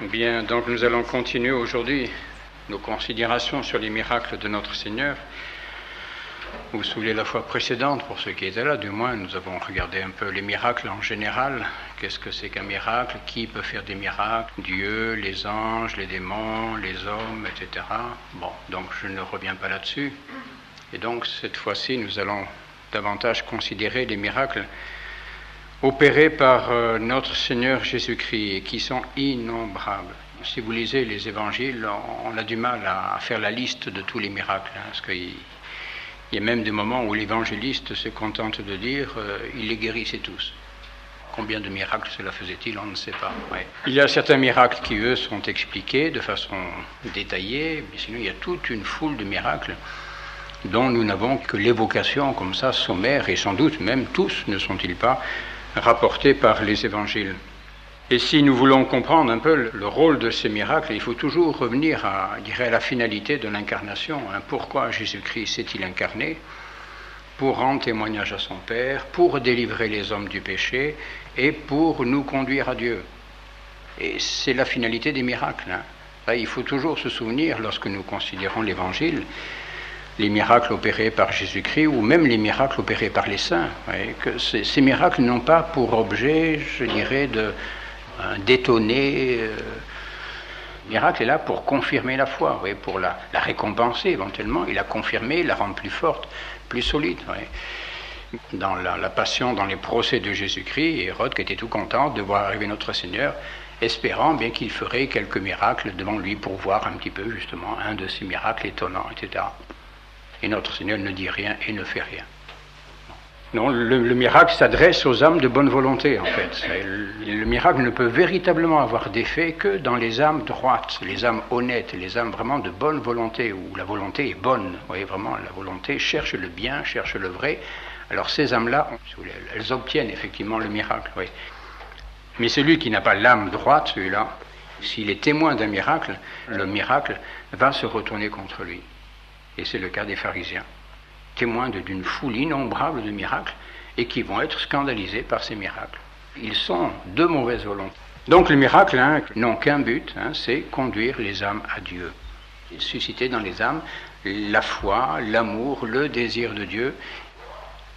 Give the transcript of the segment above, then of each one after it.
Bien, donc nous allons continuer aujourd'hui nos considérations sur les miracles de notre Seigneur. Vous vous souvenez la fois précédente, pour ceux qui étaient là, du moins, nous avons regardé un peu les miracles en général. Qu'est-ce que c'est qu'un miracle? Qui peut faire des miracles? Dieu, les anges, les démons, les hommes, etc. Bon, donc je ne reviens pas là-dessus. Et donc cette fois-ci, nous allons davantage considérer les miracles opérés par notre Seigneur Jésus-Christ et qui sont innombrables. Si vous lisez les évangiles, on a du mal à faire la liste de tous les miracles, parce qu'il y a même des moments où l'évangéliste se contente de dire il les guérissait tous. Combien de miracles cela faisait-il, on ne sait pas. Ouais. Il y a certains miracles qui, eux, sont expliqués de façon détaillée, mais sinon il y a toute une foule de miracles dont nous n'avons que l'évocation comme ça, sommaire, et sans doute même tous ne sont-ils pas rapportés par les évangiles. Et si nous voulons comprendre un peu le rôle de ces miracles, il faut toujours revenir à la finalité de l'incarnation. Pourquoi Jésus-Christ s'est-il incarné? Pour rendre témoignage à son Père, pour délivrer les hommes du péché et pour nous conduire à Dieu. Et c'est la finalité des miracles. Là, il faut toujours se souvenir, lorsque nous considérons l'Évangile, les miracles opérés par Jésus-Christ ou même les miracles opérés par les saints, que ces miracles n'ont pas pour objet, je dirais, d'étonner. Le miracle est là pour confirmer la foi, pour la récompenser éventuellement, et la confirmer, la rendre plus forte, plus solide. Dans la passion, dans les procès de Jésus-Christ, Hérode qui était tout content de voir arriver notre Seigneur, espérant bien qu'il ferait quelques miracles devant lui pour voir un petit peu justement un de ces miracles étonnants, etc. Et notre Seigneur ne dit rien et ne fait rien. Non, le miracle s'adresse aux âmes de bonne volonté, en fait. Le miracle ne peut véritablement avoir d'effet que dans les âmes droites, les âmes honnêtes, les âmes vraiment de bonne volonté, où la volonté est bonne. Vous voyez, vraiment, la volonté cherche le bien, cherche le vrai. Alors ces âmes-là, elles obtiennent effectivement le miracle. Oui. Mais celui qui n'a pas l'âme droite, celui-là, s'il est témoin d'un miracle, le miracle va se retourner contre lui. Et c'est le cas des pharisiens, témoins d'une foule innombrable de miracles et qui vont être scandalisés par ces miracles. Ils sont de mauvaise volonté. Donc les miracles n'ont qu'un but, c'est conduire les âmes à Dieu. Susciter dans les âmes la foi, l'amour, le désir de Dieu.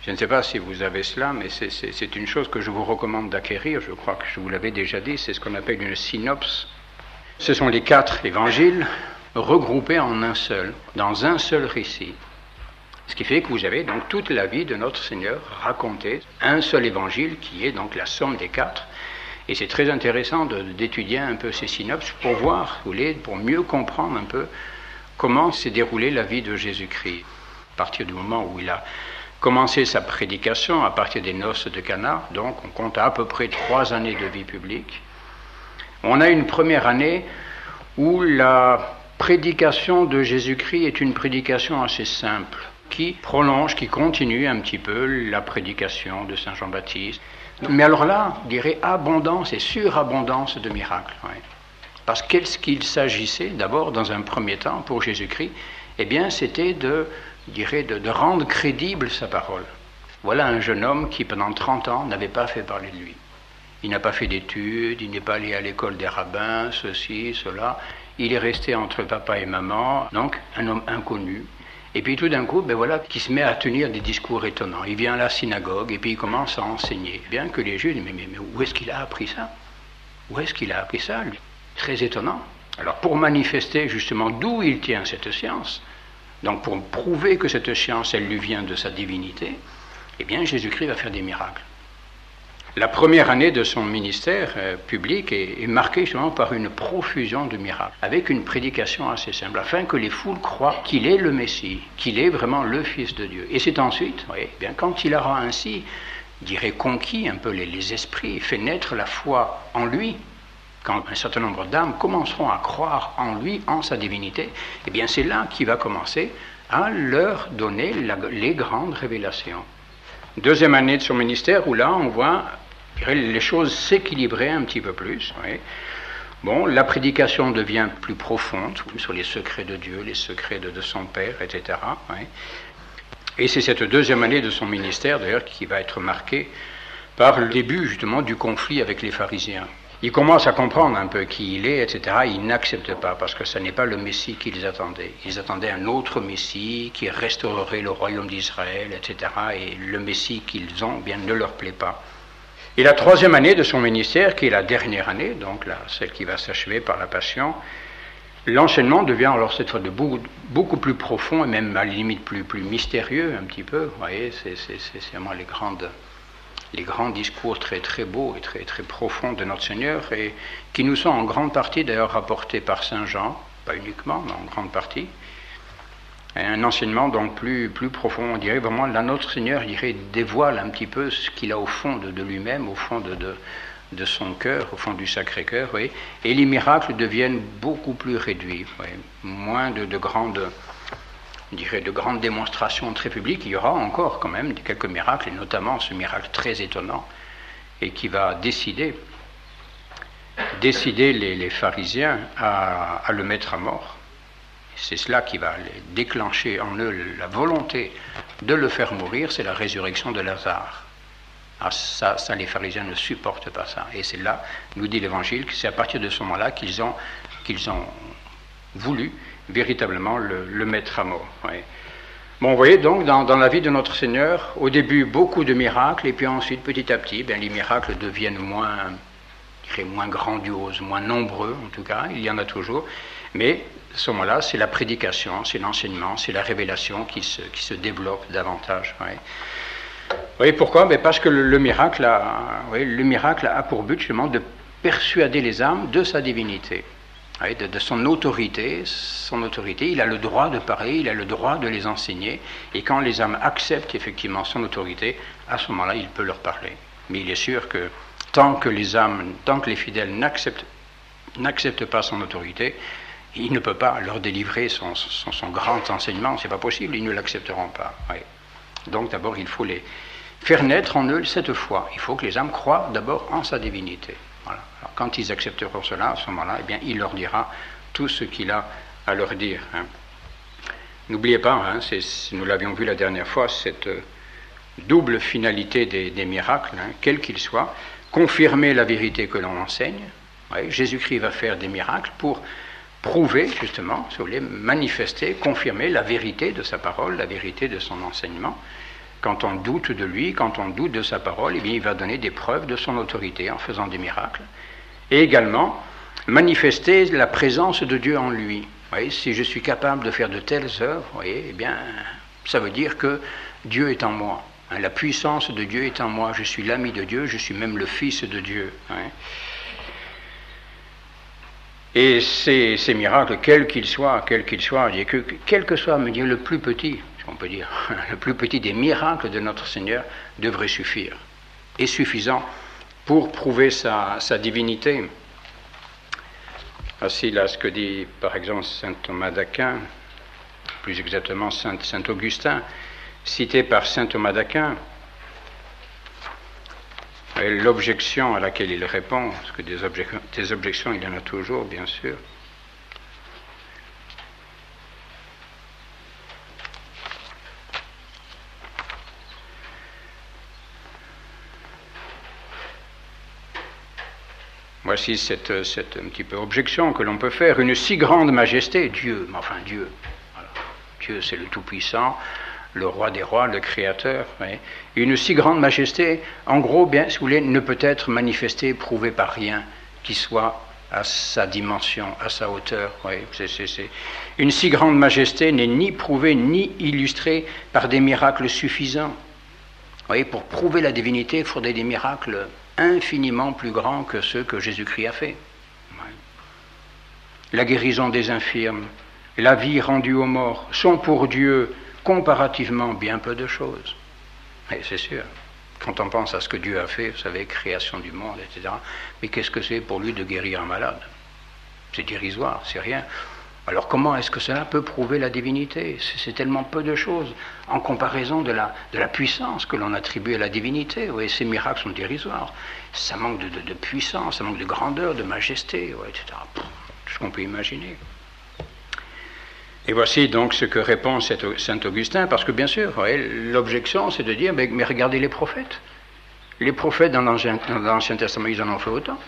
Je ne sais pas si vous avez cela, mais c'est une chose que je vous recommande d'acquérir. Je crois que je vous l'avais déjà dit, c'est ce qu'on appelle une synopse. Ce sont les 4 évangiles regroupés en un seul, dans un seul récit. Ce qui fait que vous avez donc toute la vie de notre Seigneur racontée, un seul évangile qui est donc la somme des 4. Et c'est très intéressant d'étudier un peu ces synopses pour voir, pour mieux comprendre un peu comment s'est déroulée la vie de Jésus-Christ. À partir du moment où il a commencé sa prédication, à partir des noces de Cana, donc on compte à peu près 3 années de vie publique. On a une première année où la prédication de Jésus-Christ est une prédication assez simple, qui prolonge, qui continue un petit peu la prédication de Saint Jean-Baptiste. Mais alors là, je dirais abondance et surabondance de miracles. Parce qu'est-ce qu'il s'agissait d'abord, dans un premier temps, pour Jésus-Christ? Eh bien, c'était de rendre crédible sa parole. Voilà un jeune homme qui, pendant 30 ans, n'avait pas fait parler de lui. Il n'a pas fait d'études, il n'est pas allé à l'école des rabbins, ceci, cela. Il est resté entre papa et maman, donc un homme inconnu. Et puis tout d'un coup, qui se met à tenir des discours étonnants. Il vient à la synagogue et puis il commence à enseigner. Bien que les Juifs disent, mais où est-ce qu'il a appris ça? Où est-ce qu'il a appris ça, lui? Très étonnant. Alors pour manifester justement d'où il tient cette science, donc pour prouver que cette science, elle lui vient de sa divinité, eh bien Jésus-Christ va faire des miracles. La première année de son ministère public est marquée justement par une profusion de miracles, avec une prédication assez simple, afin que les foules croient qu'il est le Messie, qu'il est vraiment le Fils de Dieu. Et c'est ensuite, quand il aura ainsi, conquis un peu les esprits, fait naître la foi en lui, quand un certain nombre d'âmes commenceront à croire en lui, en sa divinité, eh bien c'est là qu'il va commencer à leur donner les grandes révélations. Deuxième année de son ministère, où là on voit les choses s'équilibrer un petit peu plus. Bon, la prédication devient plus profonde sur les secrets de Dieu, les secrets de son Père, etc. Et c'est cette deuxième année de son ministère, d'ailleurs, qui va être marquée par le début, justement, du conflit avec les pharisiens. ils commencent à comprendre un peu qui il est, etc. Ils n'acceptent pas parce que ce n'est pas le Messie qu'ils attendaient. Ils attendaient un autre Messie qui restaurerait le royaume d'Israël, etc. Et le Messie qu'ils ont, bien, ne leur plaît pas. Et la troisième année de son ministère, qui est la dernière année, donc celle qui va s'achever par la Passion, l'enseignement devient alors cette fois de beaucoup plus profond et même à la limite plus mystérieux un petit peu. Vous voyez, c'est vraiment les grands discours très très beaux et très très profonds de notre Seigneur et qui nous sont en grande partie d'ailleurs rapportés par Saint Jean, pas uniquement, mais en grande partie. Et un enseignement donc plus profond, on dirait vraiment, là notre Seigneur dévoile un petit peu ce qu'il a au fond de lui-même, au fond de son cœur, au fond du Sacré-Cœur, oui, et les miracles deviennent beaucoup plus réduits, oui, moins de grandes démonstrations très publiques. Il y aura encore quand même quelques miracles, et notamment ce miracle très étonnant, et qui va décider les pharisiens à le mettre à mort. C'est cela qui va déclencher en eux la volonté de le faire mourir, c'est la résurrection de Lazare. Ah, ça, les pharisiens ne supportent pas ça. Et c'est là, nous dit l'Évangile, que c'est à partir de ce moment-là qu'ils ont voulu véritablement le mettre à mort. Oui. Bon, vous voyez donc, dans la vie de notre Seigneur, au début, beaucoup de miracles, et puis ensuite, petit à petit, les miracles deviennent moins grandioses, moins nombreux, en tout cas, il y en a toujours, mais à ce moment-là, c'est la prédication, c'est l'enseignement, c'est la révélation qui se développe davantage. Oui. Oui, pourquoi? Parce que le miracle a pour but justement de persuader les âmes de sa divinité, oui, de son autorité. Son autorité, il a le droit de parler, il a le droit de les enseigner, et quand les âmes acceptent effectivement son autorité, à ce moment-là, il peut leur parler. Mais il est sûr que tant que les fidèles n'acceptent pas son autorité, il ne peut pas leur délivrer son grand enseignement, c'est pas possible, ils ne l'accepteront pas. Oui. Donc d'abord, il faut les faire naître en eux cette foi. Il faut que les âmes croient d'abord en sa divinité. Voilà. Alors, quand ils accepteront cela, à ce moment-là, eh bien, il leur dira tout ce qu'il a à leur dire. Hein. N'oubliez pas, hein, nous l'avions vu la dernière fois, cette double finalité des miracles, hein, quels qu'ils soient, confirmer la vérité que l'on enseigne. Oui, Jésus-Christ va faire des miracles pour prouver, justement, si vous voulez, manifester, confirmer la vérité de sa parole, la vérité de son enseignement. Quand on doute de lui, quand on doute de sa parole, eh bien, il va donner des preuves de son autorité en faisant des miracles. Et également, manifester la présence de Dieu en lui. Vous voyez, si je suis capable de faire de telles œuvres, vous voyez, eh bien, ça veut dire que Dieu est en moi. Hein, la puissance de Dieu est en moi. Je suis l'ami de Dieu, je suis même le Fils de Dieu. Hein. Et ces miracles, quels qu'ils soient, quel que soit, me dire, le plus petit, si on peut dire, le plus petit des miracles de notre Seigneur devrait suffire, et suffisant pour prouver sa divinité. Voici là ce que dit par exemple saint Thomas d'Aquin, plus exactement saint Augustin, cité par saint Thomas d'Aquin. Et l'objection à laquelle il répond, parce que des objections, il y en a toujours, bien sûr. Voici cette un petit peu objection que l'on peut faire. Une si grande majesté, Dieu, voilà. Dieu c'est le Tout-Puissant, le roi des rois, le créateur. Oui. Une si grande majesté, en gros, bien, si vous voulez, ne peut être manifestée, prouvée par rien qui soit à sa dimension, à sa hauteur. Oui. Une si grande majesté n'est ni prouvée ni illustrée par des miracles suffisants. Oui, pour prouver la divinité, il faudrait des miracles infiniment plus grands que ceux que Jésus-Christ a fait. Oui. La guérison des infirmes, la vie rendue aux morts sont pour Dieu comparativement bien peu de choses. Et c'est sûr. Quand on pense à ce que Dieu a fait, vous savez, création du monde, etc., mais qu'est-ce que c'est pour lui de guérir un malade? C'est dérisoire, c'est rien. Alors comment est-ce que cela peut prouver la divinité? C'est tellement peu de choses en comparaison de la puissance que l'on attribue à la divinité. Oui, ces miracles sont dérisoires. Ça manque de puissance, ça manque de grandeur, de majesté, oui, etc. Tout ce qu'on peut imaginer. Et voici donc ce que répond saint Augustin, parce que bien sûr, l'objection c'est de dire, mais regardez les prophètes. Les prophètes dans l'Ancien Testament, ils en ont fait autant.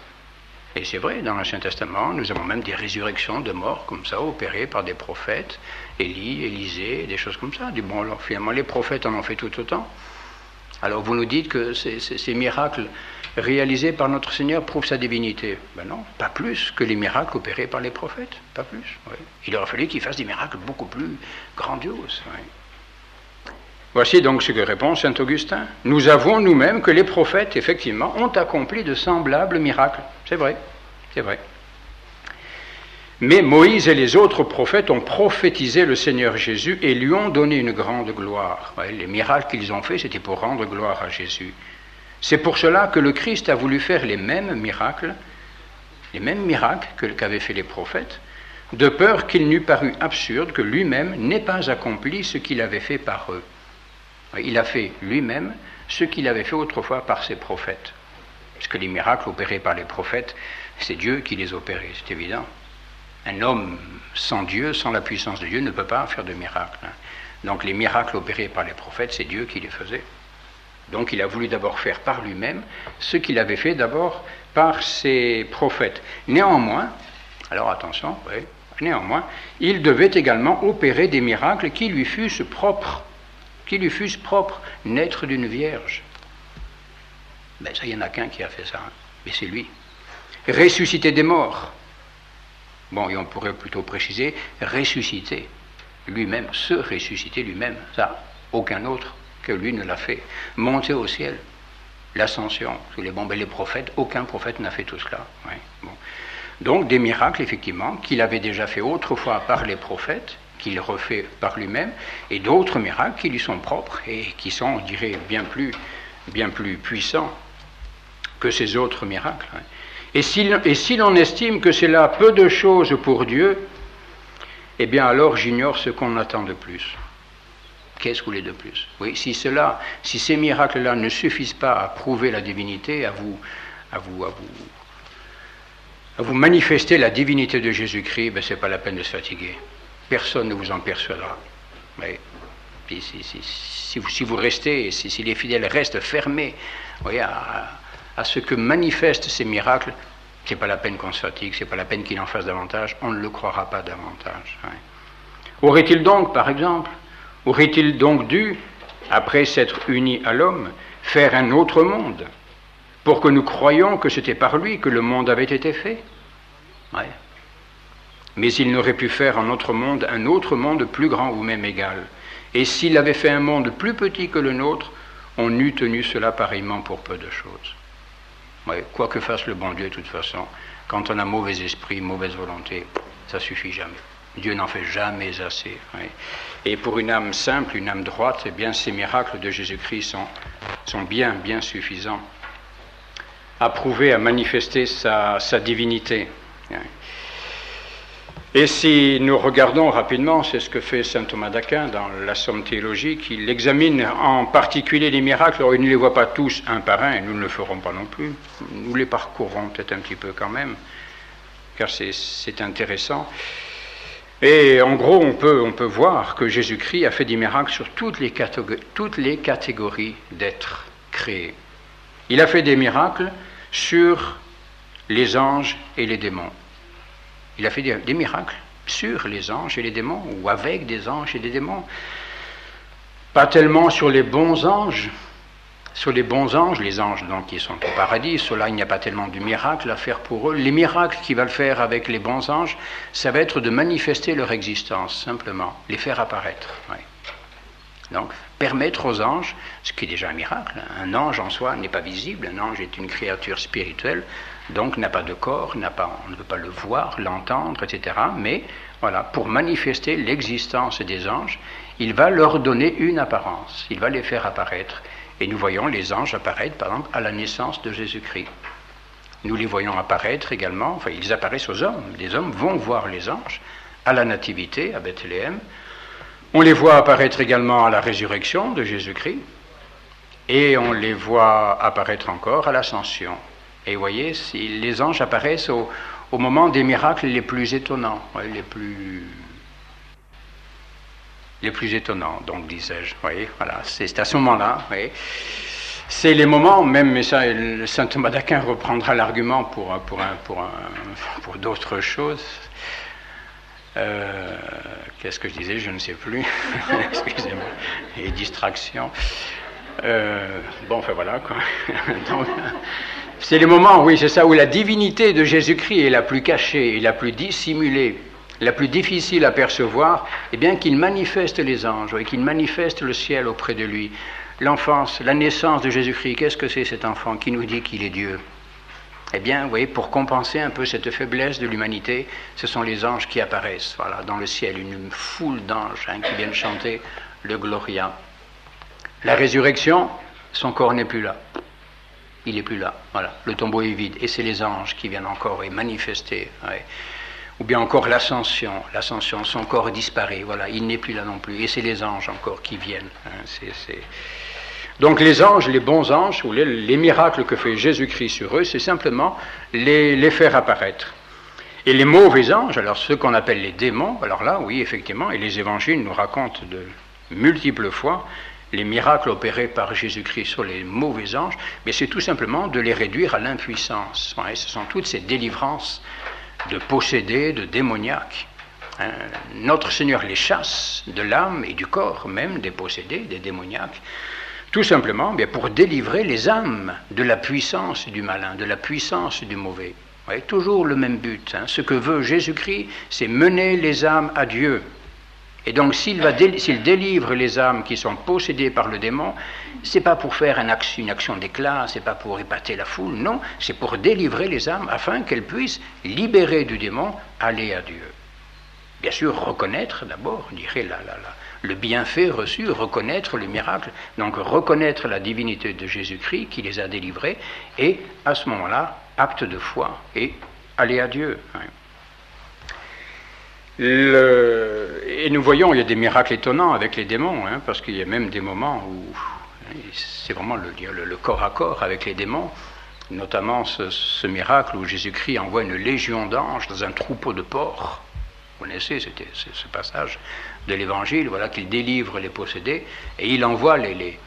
Et c'est vrai, dans l'Ancien Testament, nous avons même des résurrections de morts comme ça, opérées par des prophètes, Élie, Élisée, des choses comme ça. Bon, alors finalement, les prophètes en ont fait tout autant. Alors vous nous dites que ces miracles réalisés par notre Seigneur prouvent sa divinité. Ben non, pas plus que les miracles opérés par les prophètes, pas plus. Oui. Il aurait fallu qu'il fasse des miracles beaucoup plus grandioses. Oui. Voici donc ce que répond saint Augustin. Nous avouons nous-mêmes que les prophètes, effectivement, ont accompli de semblables miracles. C'est vrai, c'est vrai. Mais Moïse et les autres prophètes ont prophétisé le Seigneur Jésus et lui ont donné une grande gloire. Ouais, les miracles qu'ils ont faits, c'était pour rendre gloire à Jésus. C'est pour cela que le Christ a voulu faire les mêmes miracles qu'avaient fait les prophètes, de peur qu'il n'eût paru absurde que lui-même n'ait pas accompli ce qu'il avait fait par eux. Il a fait lui-même ce qu'il avait fait autrefois par ses prophètes. Parce que les miracles opérés par les prophètes, c'est Dieu qui les opérait, c'est évident. Un homme sans Dieu, sans la puissance de Dieu, ne peut pas faire de miracles. Donc les miracles opérés par les prophètes, c'est Dieu qui les faisait. Donc il a voulu d'abord faire par lui-même ce qu'il avait fait d'abord par ses prophètes. Néanmoins, alors attention, oui, néanmoins, il devait également opérer des miracles qui lui fussent propres, naître d'une vierge. Ben ça, il n'y en a qu'un qui a fait ça, mais c'est lui. Ressusciter des morts. Bon, et on pourrait plutôt préciser, ressusciter lui-même, se ressusciter lui-même. Ça, aucun autre que lui ne l'a fait. Monter au ciel, l'ascension. Les prophètes, aucun prophète n'a fait tout cela. Oui, bon. Donc des miracles, effectivement, qu'il avait déjà fait autrefois par les prophètes, qu'il refait par lui-même, et d'autres miracles qui lui sont propres et qui sont, on dirait, bien plus puissants que ces autres miracles. Et si l'on estime que c'est là peu de choses pour Dieu, eh bien alors j'ignore ce qu'on attend de plus. Qu'est-ce que vous voulez de plus? Oui, si ces miracles-là ne suffisent pas à prouver la divinité, à vous manifester la divinité de Jésus-Christ, ben c'est pas la peine de se fatiguer. Personne ne vous en persuadera. Oui. Si vous restez, si les fidèles restent fermés, oui, à ce que manifestent ces miracles, c'est pas la peine qu'on se fatigue, c'est pas la peine qu'il en fasse davantage, on ne le croira pas davantage. Oui. Aurait-il donc dû, après s'être uni à l'homme, faire un autre monde, pour que nous croyions que c'était par lui que le monde avait été fait? Oui. Mais il n'aurait pu faire un autre monde plus grand ou même égal. Et s'il avait fait un monde plus petit que le nôtre, on eût tenu cela pareillement pour peu de choses. Oui, quoi que fasse le bon Dieu, de toute façon, quand on a mauvais esprit, mauvaise volonté, ça suffit jamais. Dieu n'en fait jamais assez. Oui. Et pour une âme simple, une âme droite, eh bien, ces miracles de Jésus-Christ sont bien suffisants à prouver, à manifester sa divinité. Oui. Et si nous regardons rapidement, c'est ce que fait saint Thomas d'Aquin dans la Somme théologique, il examine en particulier les miracles. Alors il ne les voit pas tous un par un, et nous ne le ferons pas non plus. Nous les parcourrons peut-être un petit peu quand même, car c'est intéressant. Et en gros, on peut voir que Jésus-Christ a fait des miracles sur toutes les catégories d'êtres créés. Il a fait des miracles sur les anges et les démons. Il a fait des miracles sur les anges et les démons, ou avec des anges et des démons. Pas tellement sur les bons anges. Sur les bons anges, les anges donc qui sont au paradis, ceux-là, il n'y a pas tellement de miracles à faire pour eux. Les miracles qu'il va le faire avec les bons anges, ça va être de manifester leur existence, simplement, les faire apparaître. Oui. Donc, permettre aux anges, ce qui est déjà un miracle, un ange en soi n'est pas visible, un ange est une créature spirituelle, donc n'a pas de corps, on ne peut pas le voir, l'entendre, etc. Mais voilà, pour manifester l'existence des anges, il va leur donner une apparence, il va les faire apparaître. Et nous voyons les anges apparaître, par exemple, à la naissance de Jésus-Christ. Nous les voyons apparaître également, enfin ils apparaissent aux hommes, les hommes vont voir les anges à la nativité, à Bethléem. On les voit apparaître également à la résurrection de Jésus-Christ, et on les voit apparaître encore à l'ascension. Et vous voyez, les anges apparaissent au moment des miracles les plus étonnants, les plus étonnants, donc disais-je. Voyez, voilà, c'est à ce moment-là. C'est les moments, même, mais ça, saint Thomas d'Aquin reprendra l'argument pour d'autres choses. Qu'est-ce que je disais? Je ne sais plus. Excusez-moi. Et distraction. Bon, enfin voilà, quoi. Donc, c'est les moments, oui, c'est ça, où la divinité de Jésus-Christ est la plus cachée, la plus dissimulée, la plus difficile à percevoir, et bien qu'il manifeste les anges, et qu'il manifeste le ciel auprès de lui. L'enfance, la naissance de Jésus-Christ, qu'est-ce que c'est cet enfant qui nous dit qu'il est Dieu? Eh bien, vous voyez, pour compenser un peu cette faiblesse de l'humanité, ce sont les anges qui apparaissent, voilà, dans le ciel, une foule d'anges qui viennent chanter le Gloria. La résurrection, son corps n'est plus là. Il n'est plus là, voilà, le tombeau est vide, et c'est les anges qui viennent encore et manifester. Ouais. Ou bien encore l'ascension, son corps disparaît, voilà, il n'est plus là non plus, et c'est les anges encore qui viennent. Donc les anges, les bons anges, ou les miracles que fait Jésus-Christ sur eux, c'est simplement les faire apparaître. Et les mauvais anges, alors ceux qu'on appelle les démons, alors là, oui, effectivement, et les évangiles nous racontent de multiples fois les miracles opérés par Jésus-Christ sur les mauvais anges, mais c'est tout simplement de les réduire à l'impuissance. Ouais, ce sont toutes ces délivrances de possédés, de démoniaques. Notre Seigneur les chasse de l'âme et du corps, même des possédés, des démoniaques, tout simplement bien, pour délivrer les âmes de la puissance du malin, de la puissance du mauvais. Ouais, toujours le même but. Ce que veut Jésus-Christ, c'est mener les âmes à Dieu. Et donc s'il délivre les âmes qui sont possédées par le démon, c'est pas pour faire une action d'éclat, c'est pas pour épater la foule, non, c'est pour délivrer les âmes afin qu'elles puissent, libérées du démon, aller à Dieu. Bien sûr, reconnaître d'abord, je dirais, le bienfait reçu, reconnaître le miracle, donc reconnaître la divinité de Jésus-Christ qui les a délivrés, et à ce moment-là, acte de foi, et aller à Dieu. Et nous voyons, il y a des miracles étonnants avec les démons, parce qu'il y a même des moments où c'est vraiment le corps à corps avec les démons, notamment ce miracle où Jésus-Christ envoie une légion d'anges dans un troupeau de porcs. Vous connaissez ce passage de l'Évangile, voilà, qu'il délivre les possédés, et il envoie les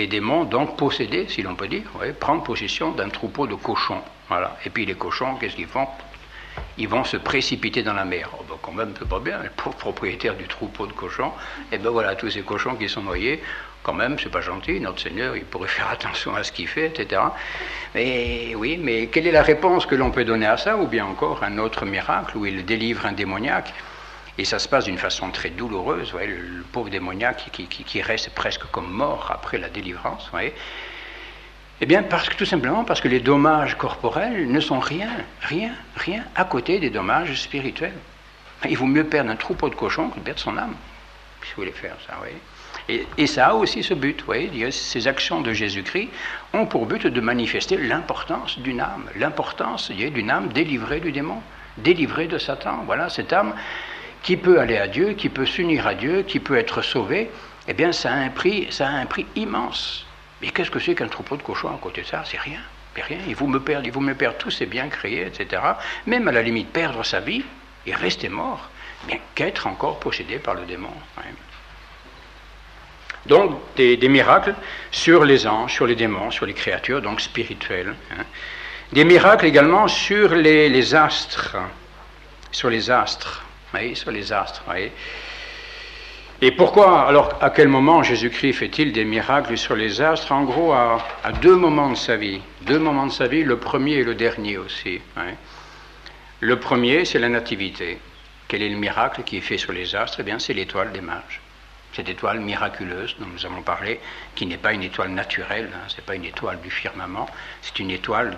démons, donc possédés, si l'on peut dire, prendre possession d'un troupeau de cochons. Voilà. Et puis les cochons, qu'est-ce qu'ils font? Ils vont se précipiter dans la mer. Oh, ben quand même, c'est pas bien, le pauvre propriétaire du troupeau de cochons, et ben voilà, tous ces cochons qui sont noyés, quand même, c'est pas gentil, notre Seigneur, il pourrait faire attention à ce qu'il fait, etc. Mais oui, mais quelle est la réponse que l'on peut donner à ça? Ou bien encore un autre miracle où il délivre un démoniaque, et ça se passe d'une façon très douloureuse, voyez, le pauvre démoniaque qui reste presque comme mort après la délivrance, voyez. Eh bien, tout simplement parce que les dommages corporels ne sont rien à côté des dommages spirituels. Il vaut mieux perdre un troupeau de cochons que de perdre son âme, si vous voulez faire ça, oui. Et ça a aussi ce but, vous voyez, ces actions de Jésus-Christ ont pour but de manifester l'importance d'une âme, l'importance d'une âme délivrée du démon, délivrée de Satan. Voilà, cette âme qui peut aller à Dieu, qui peut s'unir à Dieu, qui peut être sauvée, eh bien, ça a un prix immense. Mais qu'est-ce que c'est qu'un troupeau de cochons à côté de ça? C'est rien. Il vaut me perdre tous ces biens créés, etc. Même à la limite perdre sa vie et rester mort, bien qu'être encore possédé par le démon. Ouais. Donc des miracles sur les anges, sur les démons, sur les créatures, donc spirituelles. Des miracles également sur les astres. Sur les astres. Oui, sur les astres. Oui. Et pourquoi, alors, à quel moment Jésus-Christ fait-il des miracles sur les astres? En gros, à deux moments de sa vie. Deux moments de sa vie, le premier et le dernier aussi. Ouais. Le premier, c'est la nativité. Quel est le miracle qui est fait sur les astres? Eh bien, c'est l'étoile des mages. Cette étoile miraculeuse dont nous avons parlé, qui n'est pas une étoile naturelle, ce n'est pas une étoile du firmament, c'est une étoile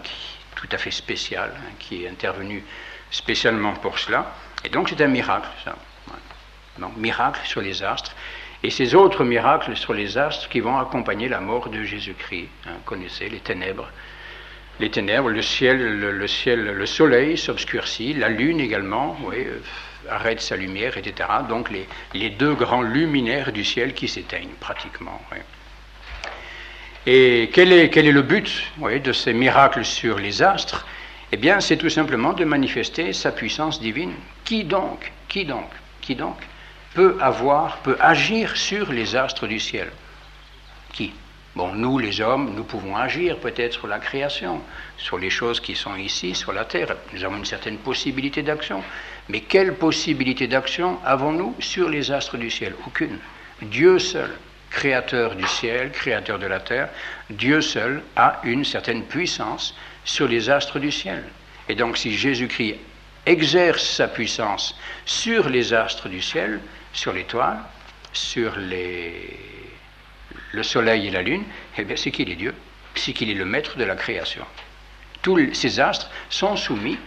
tout à fait spéciale, qui est intervenue spécialement pour cela. Et donc, c'est un miracle, ça. Donc, miracle sur les astres, et ces autres miracles sur les astres qui vont accompagner la mort de Jésus-Christ. Vous connaissez les ténèbres, le ciel, le soleil s'obscurcit, la lune également, oui, arrête sa lumière, etc. Donc les deux grands luminaires du ciel qui s'éteignent pratiquement. Oui. Et quel est le but, oui, de ces miracles sur les astres? Eh bien, c'est tout simplement de manifester sa puissance divine. Qui donc peut agir sur les astres du ciel? Qui? Bon, nous, les hommes, nous pouvons agir peut-être sur la création, sur les choses qui sont ici, sur la terre. Nous avons une certaine possibilité d'action. Mais quelle possibilité d'action avons-nous sur les astres du ciel? Aucune. Dieu seul, créateur du ciel, créateur de la terre, Dieu seul a une certaine puissance sur les astres du ciel. Et donc si Jésus-Christ exerce sa puissance sur les astres du ciel, sur l'étoile, sur le soleil et la lune, eh bien c'est qu'il est Dieu, c'est qu'il est le maître de la création. Tous ces astres sont soumis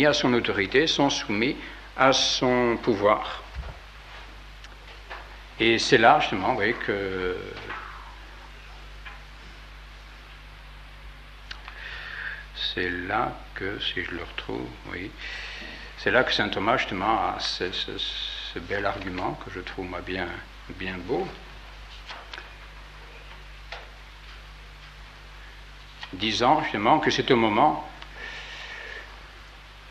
à son autorité, sont soumis à son pouvoir. Et c'est là, justement, vous voyez, que c'est là que, si je le retrouve, oui, c'est là que saint Thomas, justement, a ce bel argument que je trouve, moi, bien beau, disant, justement, que c'est au moment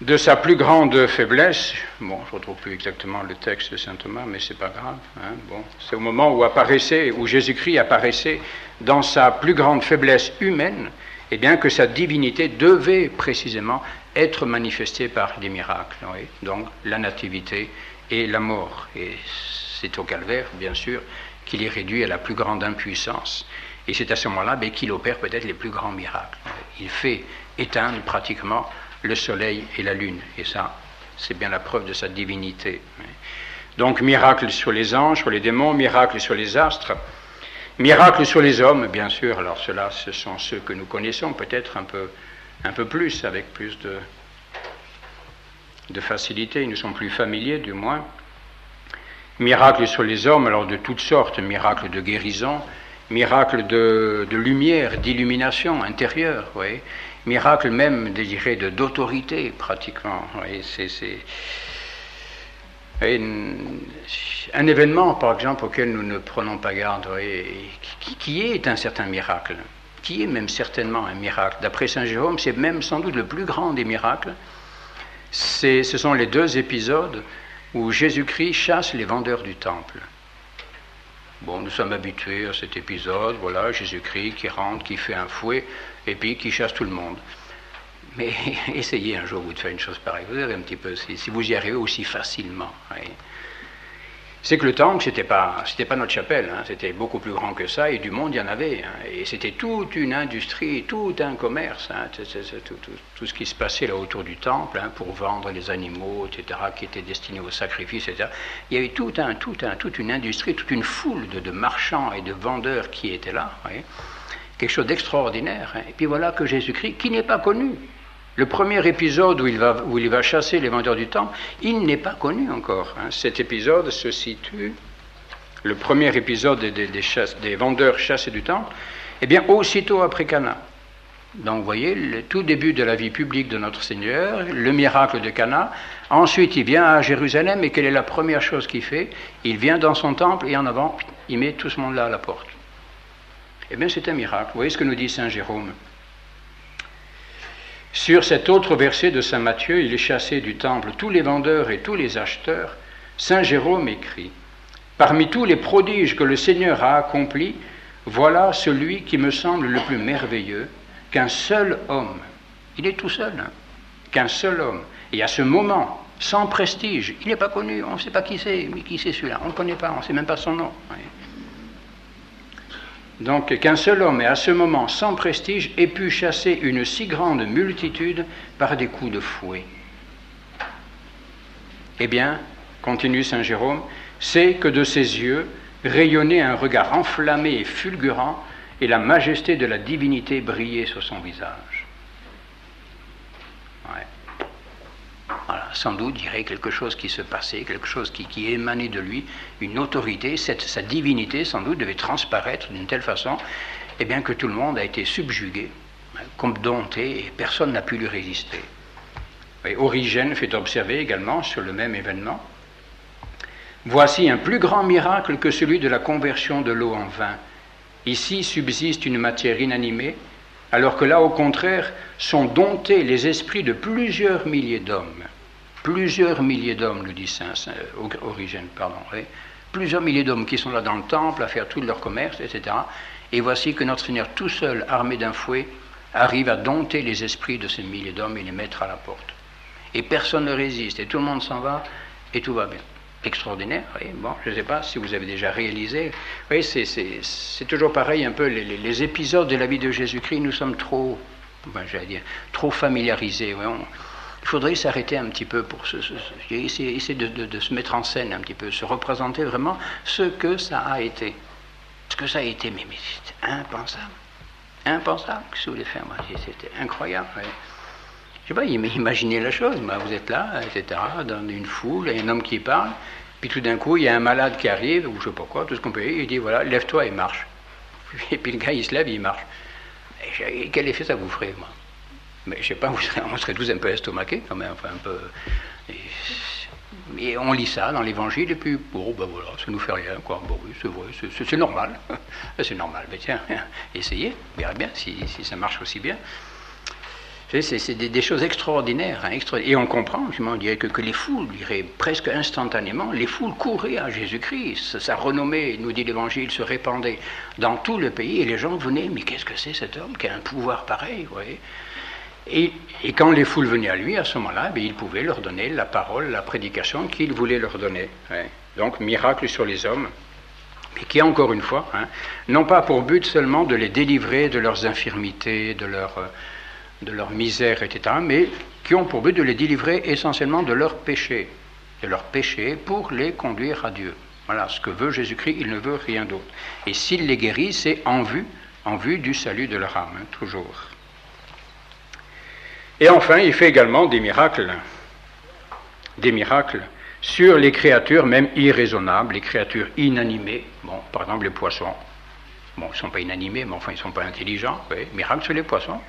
de sa plus grande faiblesse, bon, je ne retrouve plus exactement le texte de saint Thomas, mais c'est pas grave, hein, bon, c'est au moment où Jésus-Christ apparaissait dans sa plus grande faiblesse humaine, et bien que sa divinité devait précisément être manifestée par des miracles, oui, donc la nativité et la mort, et c'est au calvaire, bien sûr, qu'il est réduit à la plus grande impuissance, et c'est à ce moment-là qu'il opère peut-être les plus grands miracles. Il fait éteindre pratiquement le soleil et la lune. Et ça, c'est bien la preuve de sa divinité. Donc, miracle sur les anges, sur les démons, miracle sur les astres, miracle sur les hommes, bien sûr. Alors, ceux-là, ce sont ceux que nous connaissons peut-être un peu plus, avec plus de facilité. Ils nous sont plus familiers, du moins. Miracle sur les hommes, alors de toutes sortes, miracle de guérison, miracle de lumière, d'illumination intérieure, oui. Miracle même, je dirais, d'autorité, pratiquement. Oui, c'est un événement, par exemple, auquel nous ne prenons pas garde, oui, qui est un certain miracle, qui est même certainement un miracle. D'après saint Jérôme, c'est même sans doute le plus grand des miracles. Ce sont les deux épisodes où Jésus-Christ chasse les vendeurs du temple. Bon, nous sommes habitués à cet épisode, voilà, Jésus-Christ qui rentre, qui fait un fouet, et puis qui chasse tout le monde. Mais essayez un jour vous de faire une chose pareille, vous verrez un petit peu, si vous y arrivez aussi facilement. Oui. C'est que le temple, c'était pas notre chapelle, hein, c'était beaucoup plus grand que ça, et du monde, il y en avait. Hein, et c'était toute une industrie, tout un commerce, hein, tout ce qui se passait là autour du temple, hein, pour vendre les animaux, etc., qui étaient destinés au sacrifice, etc. Il y avait toute une industrie, toute une foule de marchands et de vendeurs qui étaient là, oui, quelque chose d'extraordinaire. Hein. Et puis voilà que Jésus-Christ, qui n'est pas connu, le premier épisode où il va chasser les vendeurs du temple, il n'est pas connu encore. Hein. Cet épisode se situe, le premier épisode des vendeurs chassés du temple, eh bien aussitôt après Cana. Donc vous voyez, le tout début de la vie publique de notre Seigneur, le miracle de Cana. Ensuite, il vient à Jérusalem, et quelle est la première chose qu'il fait? Il vient dans son temple, et en avant, il met tout ce monde-là à la porte. Eh bien c'est un miracle. Vous voyez ce que nous dit saint Jérôme. Sur cet autre verset de saint Matthieu, il est chassé du temple tous les vendeurs et tous les acheteurs. Saint Jérôme écrit: parmi tous les prodiges que le Seigneur a accomplis, voilà celui qui me semble le plus merveilleux, qu'un seul homme, il est tout seul, hein, qu'un seul homme, et à ce moment, sans prestige, il n'est pas connu, on ne sait pas qui c'est, mais qui c'est celui-là, on ne connaît pas, on ne sait même pas son nom. Oui. Donc qu'un seul homme, et à ce moment sans prestige, ait pu chasser une si grande multitude par des coups de fouet. Eh bien, continue saint Jérôme, c'est que de ses yeux rayonnait un regard enflammé et fulgurant, et la majesté de la divinité brillait sur son visage. Ouais. Voilà, sans doute, dirait quelque chose qui se passait, quelque chose qui émanait de lui, une autorité, sa divinité, sans doute, devait transparaître d'une telle façon, eh bien que tout le monde a été subjugué, comme dompté, et personne n'a pu lui résister. Et Origène fait observer également sur le même événement: voici un plus grand miracle que celui de la conversion de l'eau en vin. Ici subsiste une matière inanimée, alors que là, au contraire, sont domptés les esprits de plusieurs milliers d'hommes. Plusieurs milliers d'hommes, le dit saint Origène, pardon. Oui. Plusieurs milliers d'hommes qui sont là dans le temple à faire tout leur commerce, etc. Et voici que notre Seigneur, tout seul, armé d'un fouet, arrive à dompter les esprits de ces milliers d'hommes et les mettre à la porte. Et personne ne résiste, et tout le monde s'en va, et tout va bien. Extraordinaire, oui. Bon, je ne sais pas si vous avez déjà réalisé. Oui, c'est toujours pareil, un peu, les épisodes de la vie de Jésus-Christ, nous sommes trop, trop familiarisés. Oui. Il faudrait s'arrêter un petit peu pour essayer de se mettre en scène un petit peu, se représenter vraiment ce que ça a été. Ce que ça a été, mais c'était impensable. Impensable, ce que vous voulez faire, moi, c'était incroyable. Oui. Je ne sais pas, imaginez la chose, vous êtes là, etc., dans une foule, il y a un homme qui parle, puis tout d'un coup, il y a un malade qui arrive, ou je ne sais pas quoi, tout ce qu'on peut dire, il dit, voilà, lève-toi et marche. Et puis le gars, il se lève, il marche. Et quel effet ça vous ferait, moi? Mais je ne sais pas, on serait tous un peu estomaqués, quand même, enfin un peu... Et on lit ça dans l'Évangile, et puis, bon, ben voilà, ça nous fait rien, quoi. Bon, oui, c'est vrai, c'est normal. C'est normal, mais tiens, essayez, on verra bien si ça marche aussi bien. C'est des choses extraordinaires, hein, et on comprend, on dirait que les foules, presque instantanément, les foules couraient à Jésus-Christ, sa renommée, nous dit l'Évangile, se répandait dans tout le pays, et les gens venaient, mais qu'est-ce que c'est cet homme qui a un pouvoir pareil, vous voyez? Et quand les foules venaient à lui, à ce moment-là, il pouvait leur donner la parole, la prédication qu'il voulait leur donner. Ouais. Donc, miracle sur les hommes, mais qui, encore une fois, n'ont pas pour but seulement de les délivrer de leurs infirmités, de leur misère, etc., mais qui ont pour but de les délivrer essentiellement de leurs péchés pour les conduire à Dieu. Voilà, ce que veut Jésus-Christ, il ne veut rien d'autre. Et s'il les guérit, c'est en vue du salut de leur âme, toujours. Et enfin, il fait également des miracles sur les créatures même irraisonnables, les créatures inanimées, bon, par exemple les poissons. Bon, ils ne sont pas inanimés, mais enfin, ils ne sont pas intelligents. Oui, miracle sur les poissons.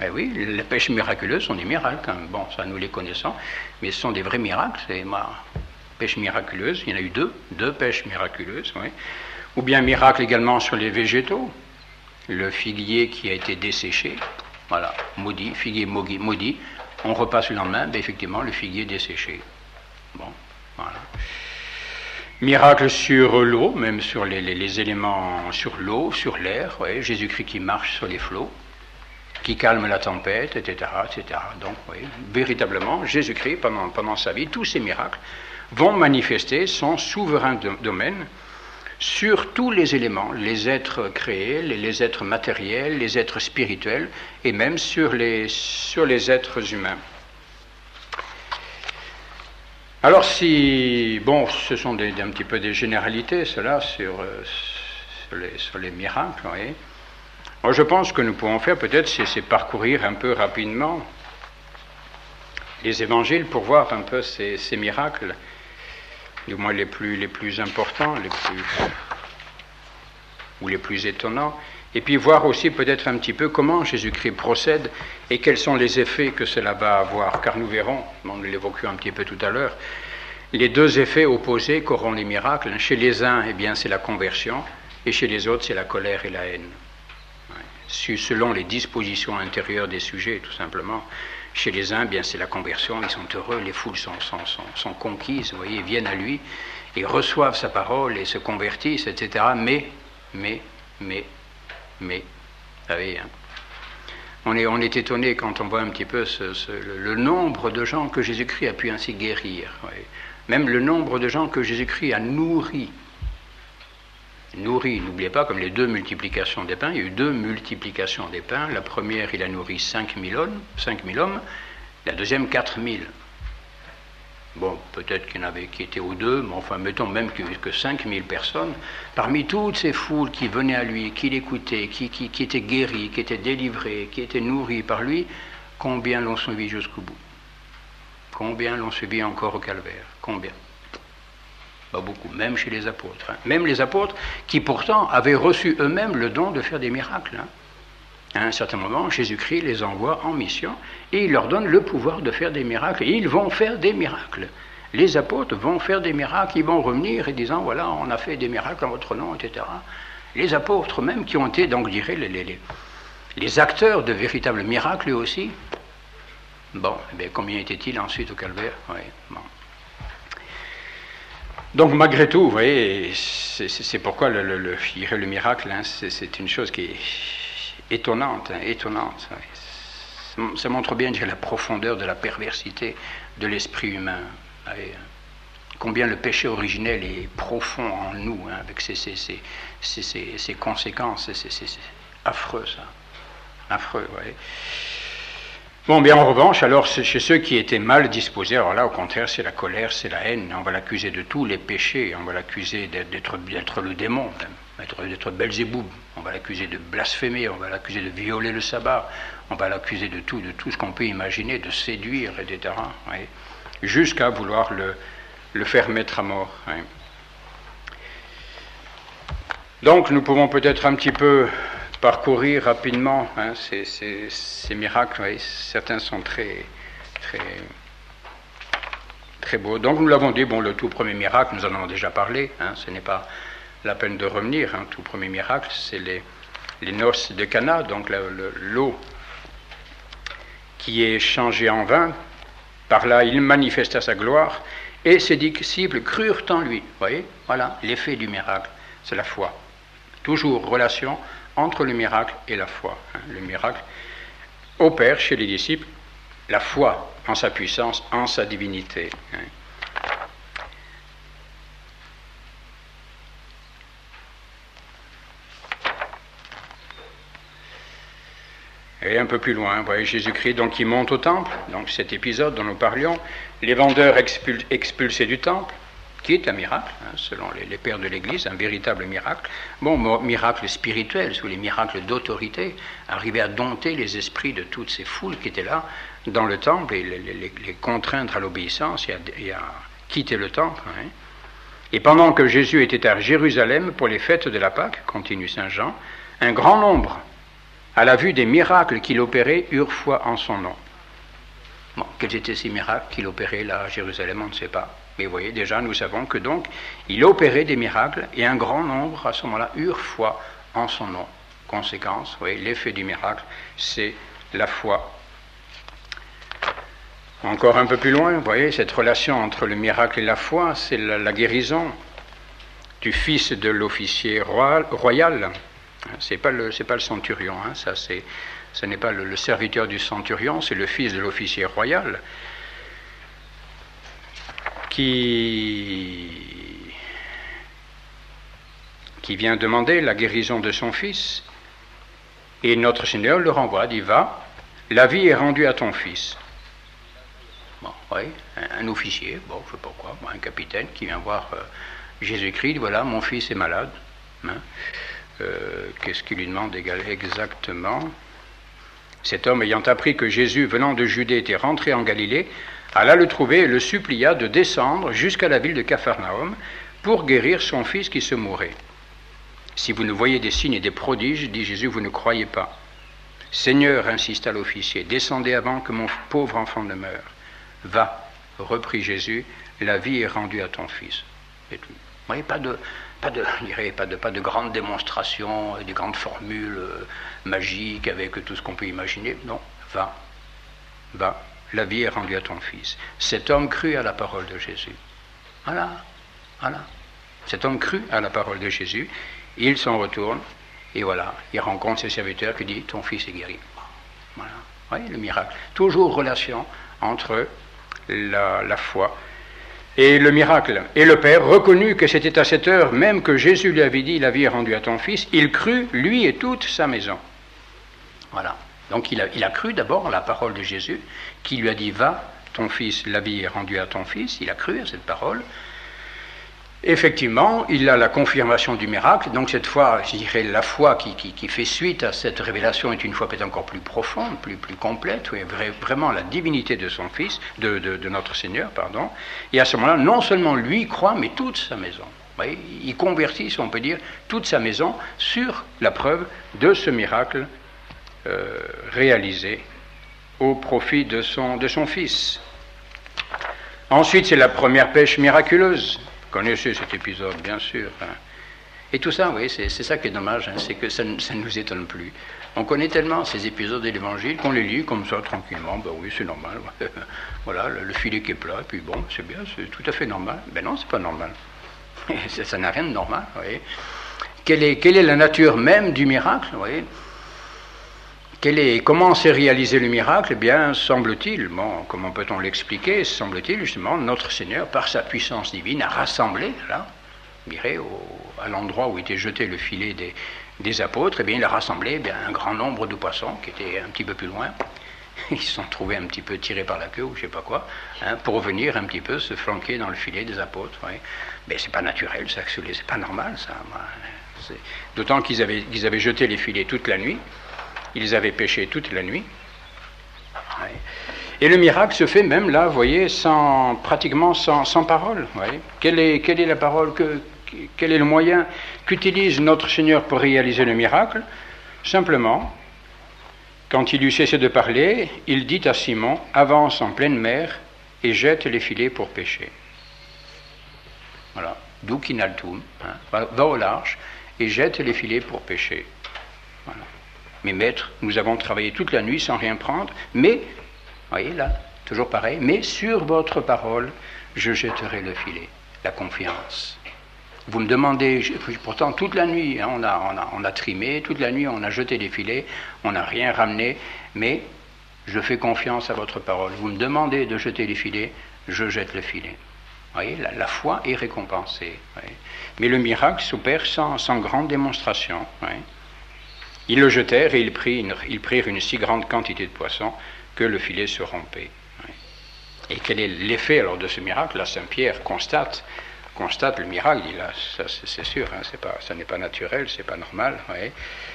Eh oui, les pêches miraculeuses sont des miracles. Hein. Bon, ça, nous les connaissons, mais ce sont des vrais miracles. C'est pêche miraculeuse, il y en a eu deux pêches miraculeuses. Oui. Ou bien miracle également sur les végétaux. Le figuier qui a été desséché, voilà, maudit, figuier maudit. On repasse le lendemain, effectivement, le figuier desséché. Bon, voilà. Miracle sur l'eau, même sur les éléments, sur l'eau, sur l'air. Oui. Jésus-Christ qui marche sur les flots, qui calme la tempête, etc., etc. Donc, oui, véritablement, Jésus-Christ, pendant sa vie, tous ces miracles vont manifester son souverain domaine sur tous les éléments, les êtres créés, les êtres matériels, les êtres spirituels, et même sur les êtres humains. Alors bon, ce sont un petit peu des généralités, cela, sur les miracles, vous voyez. Moi, je pense que nous pouvons faire peut-être, c'est parcourir un peu rapidement les évangiles pour voir un peu ces miracles, du moins les plus importants, ou les plus étonnants, et puis voir aussi peut-être un petit peu comment Jésus-Christ procède et quels sont les effets que cela va avoir, car nous verrons, on l'évoquait un petit peu tout à l'heure, les deux effets opposés qu'auront les miracles. Chez les uns, eh bien, c'est la conversion, et chez les autres, c'est la colère et la haine. Selon les dispositions intérieures des sujets, tout simplement. Chez les uns, bien, c'est la conversion, ils sont heureux, les foules sont conquises, vous voyez, ils viennent à lui, ils reçoivent sa parole et se convertissent, etc. Mais, vous savez, on est étonné quand on voit un petit peu le nombre de gens que Jésus-Christ a pu ainsi guérir, voyez. Même le nombre de gens que Jésus-Christ a nourris, n'oubliez pas, comme les deux multiplications des pains, il y a eu deux multiplications des pains. La première, il a nourri 5000 hommes, la deuxième, 4000. Bon, peut-être qu'il y en avait qui étaient aux deux, mais enfin, mettons même que 5000 personnes. Parmi toutes ces foules qui venaient à lui, qui l'écoutaient, qui étaient guéries, qui étaient délivrées, qui étaient nourries par lui, combien l'ont suivi jusqu'au bout? Combien l'ont suivi encore au calvaire? Combien? Pas beaucoup, même chez les apôtres. Hein. Même les apôtres qui pourtant avaient reçu eux-mêmes le don de faire des miracles. Hein. À un certain moment, Jésus-Christ les envoie en mission et il leur donne le pouvoir de faire des miracles. Et ils vont faire des miracles. Les apôtres vont faire des miracles, ils vont revenir et disant, voilà, on a fait des miracles en votre nom, etc. Les apôtres même qui ont été, donc, je dirais, les acteurs de véritables miracles eux aussi. Bon, eh bien, combien étaient-ils ensuite au calvaire? Oui, bon. Donc malgré tout, vous voyez, c'est pourquoi je dirais le miracle, hein, c'est une chose qui est étonnante, hein, étonnante. Ça montre bien la profondeur de la perversité de l'esprit humain. Voyez, combien le péché originel est profond en nous, hein, avec ses conséquences. C'est affreux, ça. Affreux, vous voyez. Bon, bien en revanche, alors chez ceux qui étaient mal disposés, alors là au contraire c'est la colère, c'est la haine, on va l'accuser de tous les péchés, on va l'accuser d'être le démon, d'être Belzéboub, on va l'accuser de blasphémer, on va l'accuser de violer le sabbat, on va l'accuser de tout ce qu'on peut imaginer, de séduire, etc. Oui. Jusqu'à vouloir le faire mettre à mort. Oui. Donc nous pouvons peut-être un petit peu parcourir rapidement, hein, ces miracles. Oui, certains sont très beaux. Donc nous l'avons dit, bon, le tout premier miracle, nous en avons déjà parlé, hein, ce n'est pas la peine de revenir. Hein, tout premier miracle, c'est les noces de Cana, donc l'eau qui est changée en vin. Par là, il manifesta sa gloire, et ses disciples crurent en lui. Vous voyez, voilà, l'effet du miracle, c'est la foi. Toujours relation entre le miracle et la foi. Le miracle opère chez les disciples la foi en sa puissance, en sa divinité. Et un peu plus loin, vous voyez Jésus-Christ donc, qui monte au temple, donc cet épisode dont nous parlions, les vendeurs expulsés du temple, qui est un miracle, hein, selon les pères de l'Église, un véritable miracle. Bon, miracle spirituel, sous les miracles d'autorité, arriver à dompter les esprits de toutes ces foules qui étaient là dans le temple et les contraindre à l'obéissance et à quitter le temple. Hein. Et pendant que Jésus était à Jérusalem pour les fêtes de la Pâque, continue Saint Jean, un grand nombre, à la vue des miracles qu'il opérait, eurent foi en son nom. Bon, quels étaient ces miracles qu'il opérait là à Jérusalem, on ne sait pas. Mais vous voyez, déjà, nous savons que donc, il opérait des miracles, et un grand nombre, à ce moment-là, eurent foi en son nom. Conséquence, vous voyez, l'effet du miracle, c'est la foi. Encore un peu plus loin, vous voyez, cette relation entre le miracle et la foi, c'est la guérison du fils de l'officier royal. C'est pas le centurion, hein, ce n'est pas le serviteur du centurion, c'est le fils de l'officier royal qui vient demander la guérison de son fils. Et notre Seigneur le renvoie, dit, va, la vie est rendue à ton fils. Bon, oui, un officier, bon, je ne sais pas quoi, un capitaine qui vient voir Jésus-Christ, dit, voilà, mon fils est malade. Hein. Qu'est-ce qu'il lui demande exactement? Cet homme, ayant appris que Jésus, venant de Judée, était rentré en Galilée, alla le trouver et le supplia de descendre jusqu'à la ville de Capharnaüm pour guérir son fils qui se mourait. Si vous ne voyez des signes et des prodiges, dit Jésus, vous ne croyez pas. Seigneur, insista l'officier, descendez avant que mon pauvre enfant ne meure. Va, reprit Jésus, la vie est rendue à ton fils. Et tout. Vous voyez, pas de grandes démonstrations, de grandes formules magiques avec tout ce qu'on peut imaginer. Non, va, la vie est rendue à ton fils. Cet homme crut à la parole de Jésus. Voilà. Cet homme crut à la parole de Jésus, il s'en retourne, et voilà, il rencontre ses serviteurs qui disent, ton fils est guéri. Voilà, vous voyez le miracle. Toujours relation entre la foi et le miracle. Et le Père reconnut que c'était à cette heure même que Jésus lui avait dit, la vie est rendue à ton fils, il crut, lui et toute sa maison. Voilà. Donc il a cru d'abord à la parole de Jésus, qui lui a dit, va, ton fils, la vie est rendue à ton fils, il a cru à cette parole. Effectivement, il a la confirmation du miracle, donc cette fois, je dirais, la foi qui fait suite à cette révélation est une foi peut-être encore plus profonde, plus complète, oui, vraiment la divinité de son Fils, de notre Seigneur, pardon, et à ce moment-là, non seulement lui croit, mais toute sa maison. Vous voyez, il convertit, si on peut dire, toute sa maison sur la preuve de ce miracle réalisé au profit de son Fils. Ensuite, c'est la première pêche miraculeuse. Vous connaissez cet épisode, bien sûr. Hein. Et tout ça, oui, c'est ça qui est dommage, hein, c'est que ça ne nous étonne plus. On connaît tellement ces épisodes de l'Évangile qu'on les lit comme ça, tranquillement. Ben oui, c'est normal. Voilà, le filet qui est plat, et puis bon, c'est bien, c'est tout à fait normal. Ben non, c'est pas normal. Ça n'a rien de normal, vous voyez. Quelle est la nature même du miracle, vous voyez? Comment s'est réalisé le miracle? Eh bien, semble-t-il, comment peut-on l'expliquer? Semble-t-il, justement, notre Seigneur, par sa puissance divine, a rassemblé, là, à l'endroit où était jeté le filet des apôtres, eh bien, il a rassemblé un grand nombre de poissons qui étaient un petit peu plus loin. Ils se sont trouvés un petit peu tirés par la queue, ou je ne sais pas quoi, pour venir un petit peu se flanquer dans le filet des apôtres. Ouais. Mais c'est pas naturel, ça, c'est pas normal, ça. D'autant qu'ils avaient jeté les filets toute la nuit. Ils avaient pêché toute la nuit. Ouais. Et le miracle se fait même là, vous voyez, pratiquement sans parole. Ouais. Quelle est la parole, quel est le moyen qu'utilise notre Seigneur pour réaliser le miracle? Simplement, quand il eut cessé de parler, il dit à Simon, avance en pleine mer et jette les filets pour pêcher. Voilà, dukinaltum, va au large et jette les filets pour pêcher. Voilà. Mais maître, nous avons travaillé toute la nuit sans rien prendre, mais, voyez là, toujours pareil, mais sur votre parole, je jetterai le filet. La confiance. Vous me demandez, pourtant toute la nuit, on a trimé, toute la nuit on a jeté les filets, on n'a rien ramené, mais je fais confiance à votre parole. Vous me demandez de jeter les filets, je jette le filet. Vous voyez, la foi est récompensée. Voyez. Mais le miracle s'opère sans grande démonstration. Voyez. Ils le jetèrent et ils prirent une si grande quantité de poissons que le filet se rompait. Voyez. Et quel est l'effet alors de ce miracle? Là, Saint Pierre constate le miracle, il dit là, ça c'est sûr, ça n'est pas naturel, c'est pas normal. Ouais.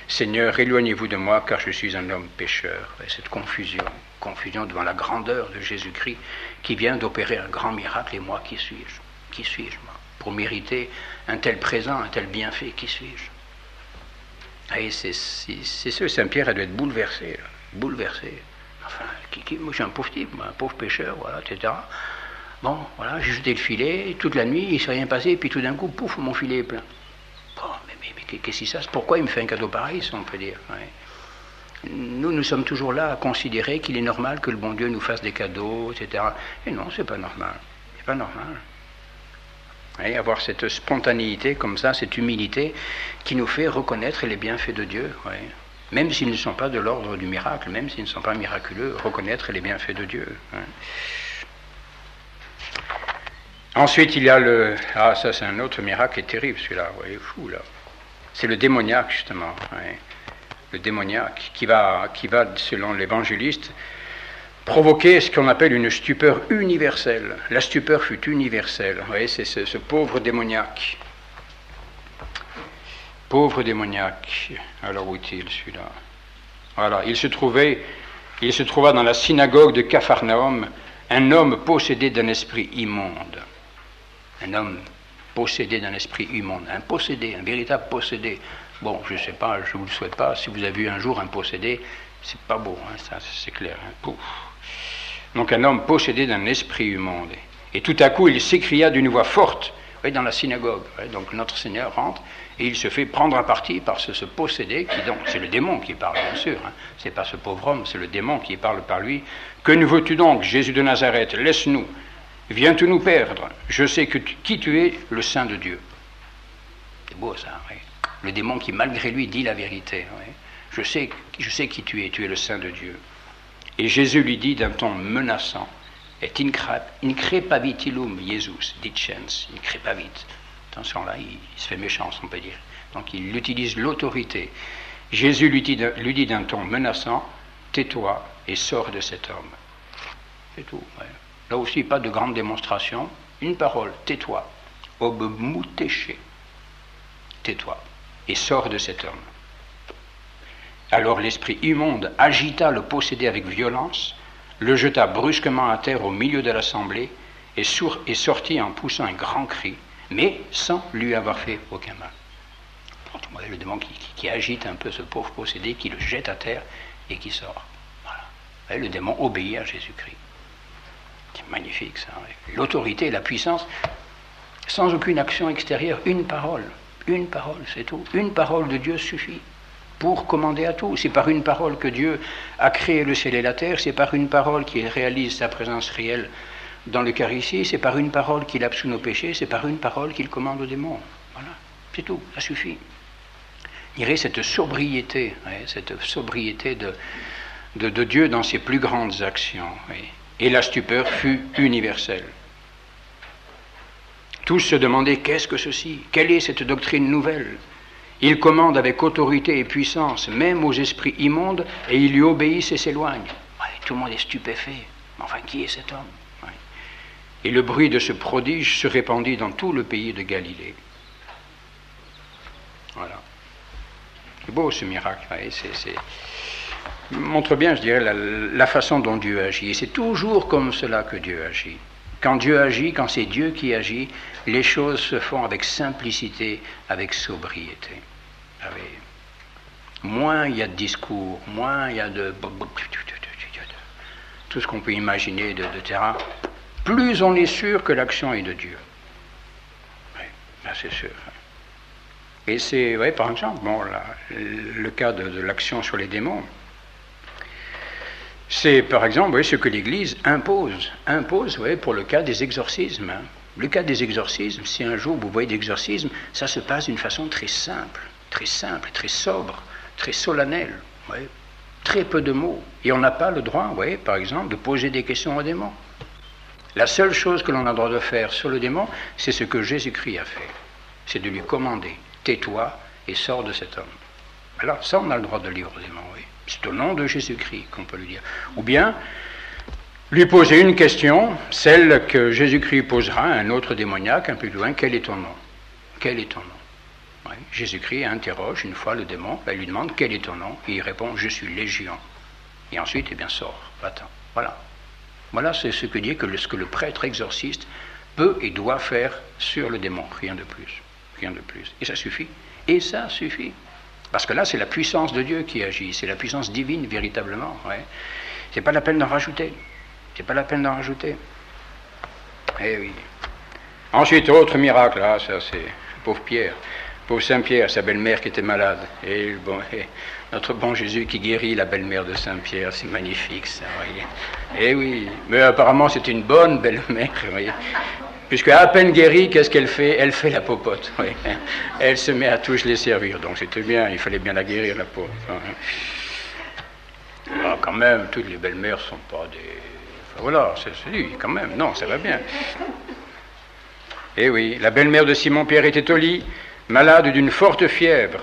Seigneur, éloignez-vous de moi, car je suis un homme pécheur. Ouais, cette confusion devant la grandeur de Jésus-Christ qui vient d'opérer un grand miracle, et moi, qui suis-je? Qui suis-je, moi? Pour mériter un tel présent, un tel bienfait, qui suis-je? Et c'est sûr, Saint Pierre, elle doit être bouleversé. Enfin, moi je suis un pauvre type, un pauvre pécheur, voilà, etc. Bon, voilà, j'ai jeté le filet, toute la nuit, il ne s'est rien passé, et puis tout d'un coup, pouf, mon filet est plein. Bon, mais qu'est-ce qui se passe? Pourquoi il me fait un cadeau pareil, si on peut dire? Ouais. Nous sommes toujours là à considérer qu'il est normal que le bon Dieu nous fasse des cadeaux, etc. Et non, c'est pas normal. C'est pas normal. Ouais, avoir cette spontanéité comme ça, cette humilité qui nous fait reconnaître les bienfaits de Dieu. Ouais. Même s'ils ne sont pas de l'ordre du miracle, même s'ils ne sont pas miraculeux, reconnaître les bienfaits de Dieu. Ouais. Ensuite, il y a ça c'est un autre miracle qui est terrible, celui-là, vous voyez, fou, là. C'est le démoniaque, justement. Ouais. Le démoniaque qui va, selon l'évangéliste, provoquer ce qu'on appelle une stupeur universelle. La stupeur fut universelle. Vous voyez, c'est ce pauvre démoniaque. Pauvre démoniaque. Alors, où est-il, celui-là? Voilà, il se trouva dans la synagogue de Capharnaüm un homme possédé d'un esprit immonde. Un homme possédé d'un esprit immonde. Un possédé, un véritable possédé. Bon, je ne sais pas, je ne vous le souhaite pas. Si vous avez vu un jour un possédé, c'est pas beau, ça c'est clair. Pouf. Donc un homme possédé d'un esprit immonde. Et tout à coup, il s'écria d'une voix forte, dans la synagogue. Donc notre Seigneur rentre et il se fait prendre à partie par ce possédé, qui donc, c'est le démon qui parle, bien sûr. C'est pas ce pauvre homme, c'est le démon qui parle par lui. Que nous veux-tu donc, Jésus de Nazareth? Laisse-nous. Viens-tu nous perdre? Je sais qui tu es, le Saint de Dieu. C'est beau ça, oui. Le démon qui, malgré lui, dit la vérité. Oui. Je sais qui tu es le Saint de Dieu. Et Jésus lui dit d'un ton menaçant, et increpavitilum Jesus dicens, increpavit. Attention là, il se fait méchant, on peut dire. Donc il utilise l'autorité. Jésus lui dit d'un ton menaçant, tais-toi et sors de cet homme. C'est tout. Ouais. Là aussi, pas de grande démonstration. Une parole, tais-toi. Ob moutéché. Tais-toi et sors de cet homme. Alors l'esprit immonde agita le possédé avec violence, le jeta brusquement à terre au milieu de l'assemblée et sortit en poussant un grand cri, mais sans lui avoir fait aucun mal. Le démon qui agite un peu ce pauvre possédé, qui le jette à terre et qui sort. Voilà. Le démon obéit à Jésus-Christ. C'est magnifique ça. L'autorité et la puissance, sans aucune action extérieure, une parole, c'est tout. Une parole de Dieu suffit pour commander à tout. C'est par une parole que Dieu a créé le ciel et la terre, c'est par une parole qu'il réalise sa présence réelle dans l'Eucharistie, c'est par une parole qu'il absout nos péchés, c'est par une parole qu'il commande aux démons. Voilà, c'est tout, ça suffit. Il y aurait cette sobriété de Dieu dans ses plus grandes actions. Oui. Et la stupeur fut universelle. Tous se demandaient, qu'est-ce que ceci? Quelle est cette doctrine nouvelle? Il commande avec autorité et puissance, même aux esprits immondes, et ils lui obéissent et s'éloignent. Ouais, tout le monde est stupéfait. Enfin, qui est cet homme? Ouais. Et le bruit de ce prodige se répandit dans tout le pays de Galilée. Voilà. C'est beau ce miracle. Ouais, montre bien, je dirais, la façon dont Dieu agit. Et c'est toujours comme cela que Dieu agit. Quand Dieu agit, quand c'est Dieu qui agit, les choses se font avec simplicité, avec sobriété. Moins il y a de discours, moins il y a de tout ce qu'on peut imaginer de terrain, plus on est sûr que l'action est de Dieu. Oui, ben c'est sûr. Et c'est, oui, par exemple, le cas de l'action sur les démons, c'est par exemple ce que l'Église impose pour le cas des exorcismes. Le cas des exorcismes, si un jour vous voyez des exorcismes, ça se passe d'une façon très simple, très sobre, très solennelle, très peu de mots. Et on n'a pas le droit, par exemple, de poser des questions aux démons. La seule chose que l'on a le droit de faire sur le démon, c'est ce que Jésus-Christ a fait. C'est de lui commander, tais-toi et sors de cet homme. Alors ça, on a le droit de le dire aux démons, oui. C'est au nom de Jésus-Christ qu'on peut lui dire. Ou bien, lui poser une question, celle que Jésus-Christ posera à un autre démoniaque un peu plus loin, quel est ton nom? Quel est ton nom? Oui. Jésus-Christ interroge une fois le démon, il lui demande quel est ton nom, et il répond, je suis Légion. Et ensuite, eh bien, sors, va-t'en. Voilà. Voilà, c'est ce que dit ce que le prêtre exorciste peut et doit faire sur le démon, rien de plus. Rien de plus. Et ça suffit. Et ça suffit. Parce que là, c'est la puissance de Dieu qui agit, c'est la puissance divine, véritablement. Ouais. C'est pas la peine d'en rajouter. C'est pas la peine d'en rajouter. Eh oui. Ensuite, autre miracle, là, ça c'est pauvre Pierre, pauvre Saint-Pierre, sa belle-mère qui était malade. Et notre bon Jésus qui guérit la belle-mère de Saint-Pierre, c'est magnifique, ça, voyez. Eh oui, mais apparemment c'était une bonne belle-mère, voyez. Puisque à peine guérie, qu'est-ce qu'elle fait? Elle fait la popote. Oui. Elle se met à tous les servir. Donc c'était bien, il fallait bien la guérir, la pauvre. Alors, quand même, toutes les belles-mères ne sont pas des... Enfin, voilà, c'est lui, quand même. Non, ça va bien. Eh oui, la belle-mère de Simon-Pierre était au lit, malade d'une forte fièvre.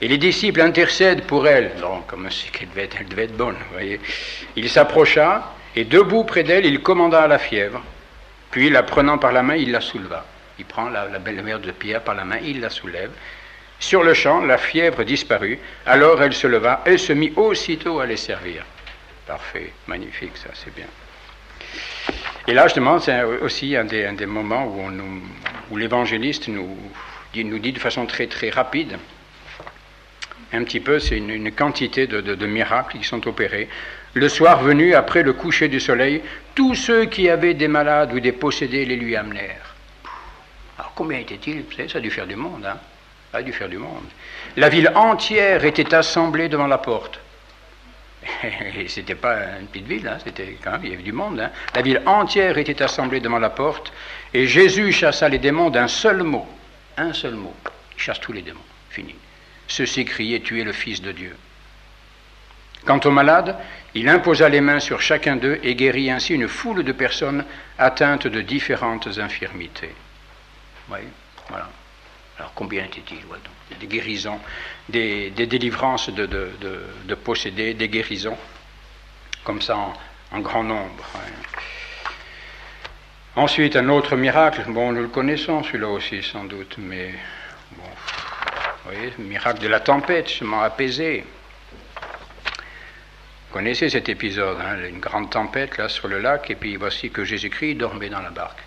Et les disciples intercèdent pour elle. Donc, comme si elle devait être bonne, vous voyez. Il s'approcha, et debout près d'elle, il commanda à la fièvre. Puis, la prenant par la main, il la souleva. Il prend la belle-mère de Pierre par la main, il la soulève. Sur le champ, la fièvre disparut. Alors elle se leva, elle se mit aussitôt à les servir. Parfait, magnifique, ça, c'est bien. Et là, justement, c'est aussi un des moments où l'évangéliste nous dit de façon très, très rapide, un petit peu, c'est une quantité de miracles qui sont opérés. Le soir venu, après le coucher du soleil, tous ceux qui avaient des malades ou des possédés les lui amenèrent. Alors combien était-il? Vous savez, ça a dû faire du monde, hein? Ça a dû faire du monde. La ville entière était assemblée devant la porte. Et c'était pas une petite ville, hein? C'était quand même, il y avait du monde, hein? La ville entière était assemblée devant la porte, et Jésus chassa les démons d'un seul mot. Un seul mot. Il chasse tous les démons. Fini. Ceux-ci criaient, tu es le Fils de Dieu. Quant aux malades, il imposa les mains sur chacun d'eux et guérit ainsi une foule de personnes atteintes de différentes infirmités. Oui, voilà. Alors combien était-il? Ouais, donc, des guérisons, des délivrances de possédés, des guérisons, comme ça en grand nombre. Ouais. Ensuite, un autre miracle, bon, nous le connaissons celui-là aussi sans doute, mais bon, vous voyez, le miracle de la tempête, justement apaisée. Vous connaissez cet épisode, hein, une grande tempête là sur le lac, et puis voici que Jésus-Christ dormait dans la barque.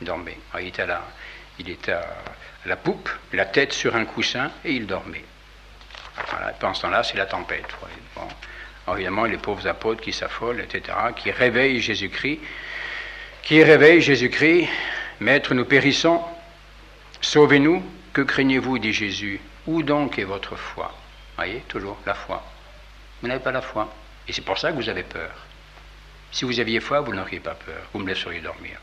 Il dormait. Alors, il était à la poupe, la tête sur un coussin, et il dormait. Voilà, et pendant ce temps-là, c'est la tempête. Bon. Alors, évidemment, les pauvres apôtres qui s'affolent, etc., qui réveillent Jésus-Christ. Maître, nous périssons, sauvez-nous, que craignez-vous, dit Jésus, où donc est votre foi? Vous voyez, toujours la foi. Vous n'avez pas la foi. Et c'est pour ça que vous avez peur. Si vous aviez foi, vous n'auriez pas peur, vous me laisseriez dormir.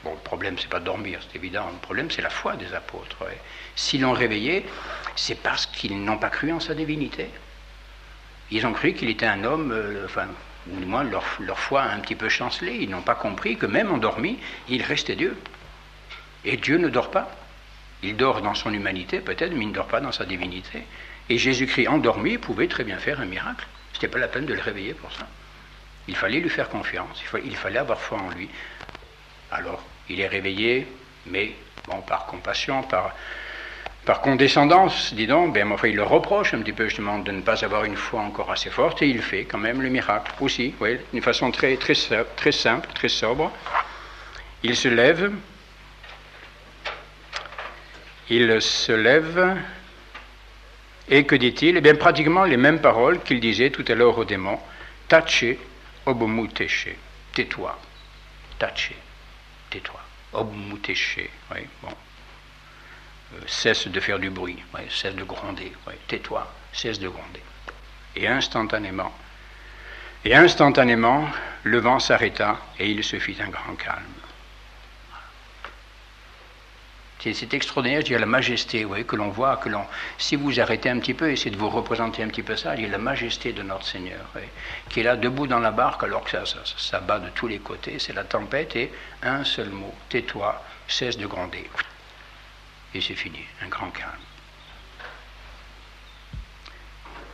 Bon, le problème, c'est pas dormir, c'est évident. Le problème, c'est la foi des apôtres. Ouais. S'ils l'ont réveillé, c'est parce qu'ils n'ont pas cru en sa divinité. Ils ont cru qu'il était un homme, du moins leur foi a un petit peu chancelé. Ils n'ont pas compris que même endormi, il restait Dieu. Et Dieu ne dort pas. Il dort dans son humanité peut-être, mais il ne dort pas dans sa divinité. Et Jésus-Christ endormi pouvait très bien faire un miracle. Ce n'était pas la peine de le réveiller pour ça. Il fallait lui faire confiance, il fallait avoir foi en lui. Alors, il est réveillé, mais bon, par compassion, par condescendance, dis donc, il le reproche un petit peu justement de ne pas avoir une foi encore assez forte, et il fait quand même le miracle aussi, oui, d'une façon très, très, très simple, très sobre. Il se lève, et que dit-il? Eh bien, pratiquement les mêmes paroles qu'il disait tout à l'heure au démon, tache, obomuteshe, tais-toi, tache. Tais-toi. Obmuteshe, oui, bon. Cesse de faire du bruit, oui, cesse de gronder, oui, tais-toi, cesse de gronder. Et instantanément, le vent s'arrêta et il se fit un grand calme. C'est extraordinaire, je dis la majesté, oui, que l'on voit, si vous arrêtez un petit peu, essayez de vous représenter un petit peu ça, il y a la majesté de notre Seigneur, oui, qui est là debout dans la barque alors que ça bat de tous les côtés, c'est la tempête, et un seul mot, tais-toi, cesse de gronder. Et c'est fini, un grand calme.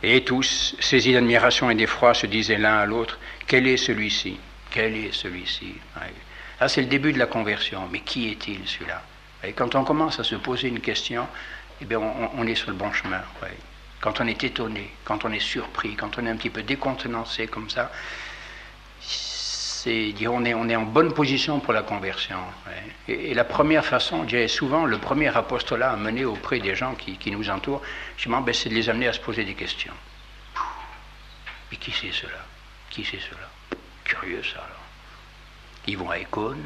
Et tous, saisis d'admiration et d'effroi, se disaient l'un à l'autre, quel est celui-ci? Quel est celui-ci? Oui. Là, c'est le début de la conversion, mais qui est-il celui-là? Et quand on commence à se poser une question, eh bien on est sur le bon chemin. Ouais. Quand on est étonné, quand on est surpris, quand on est un petit peu décontenancé comme ça, c'est dire on est en bonne position pour la conversion. Ouais. Et la première façon, je dirais souvent, le premier apostolat à mener auprès des gens qui nous entourent, justement, c'est de les amener à se poser des questions. Mais qui c'est cela? Qui c'est cela? Curieux ça alors. Ils vont à Écône.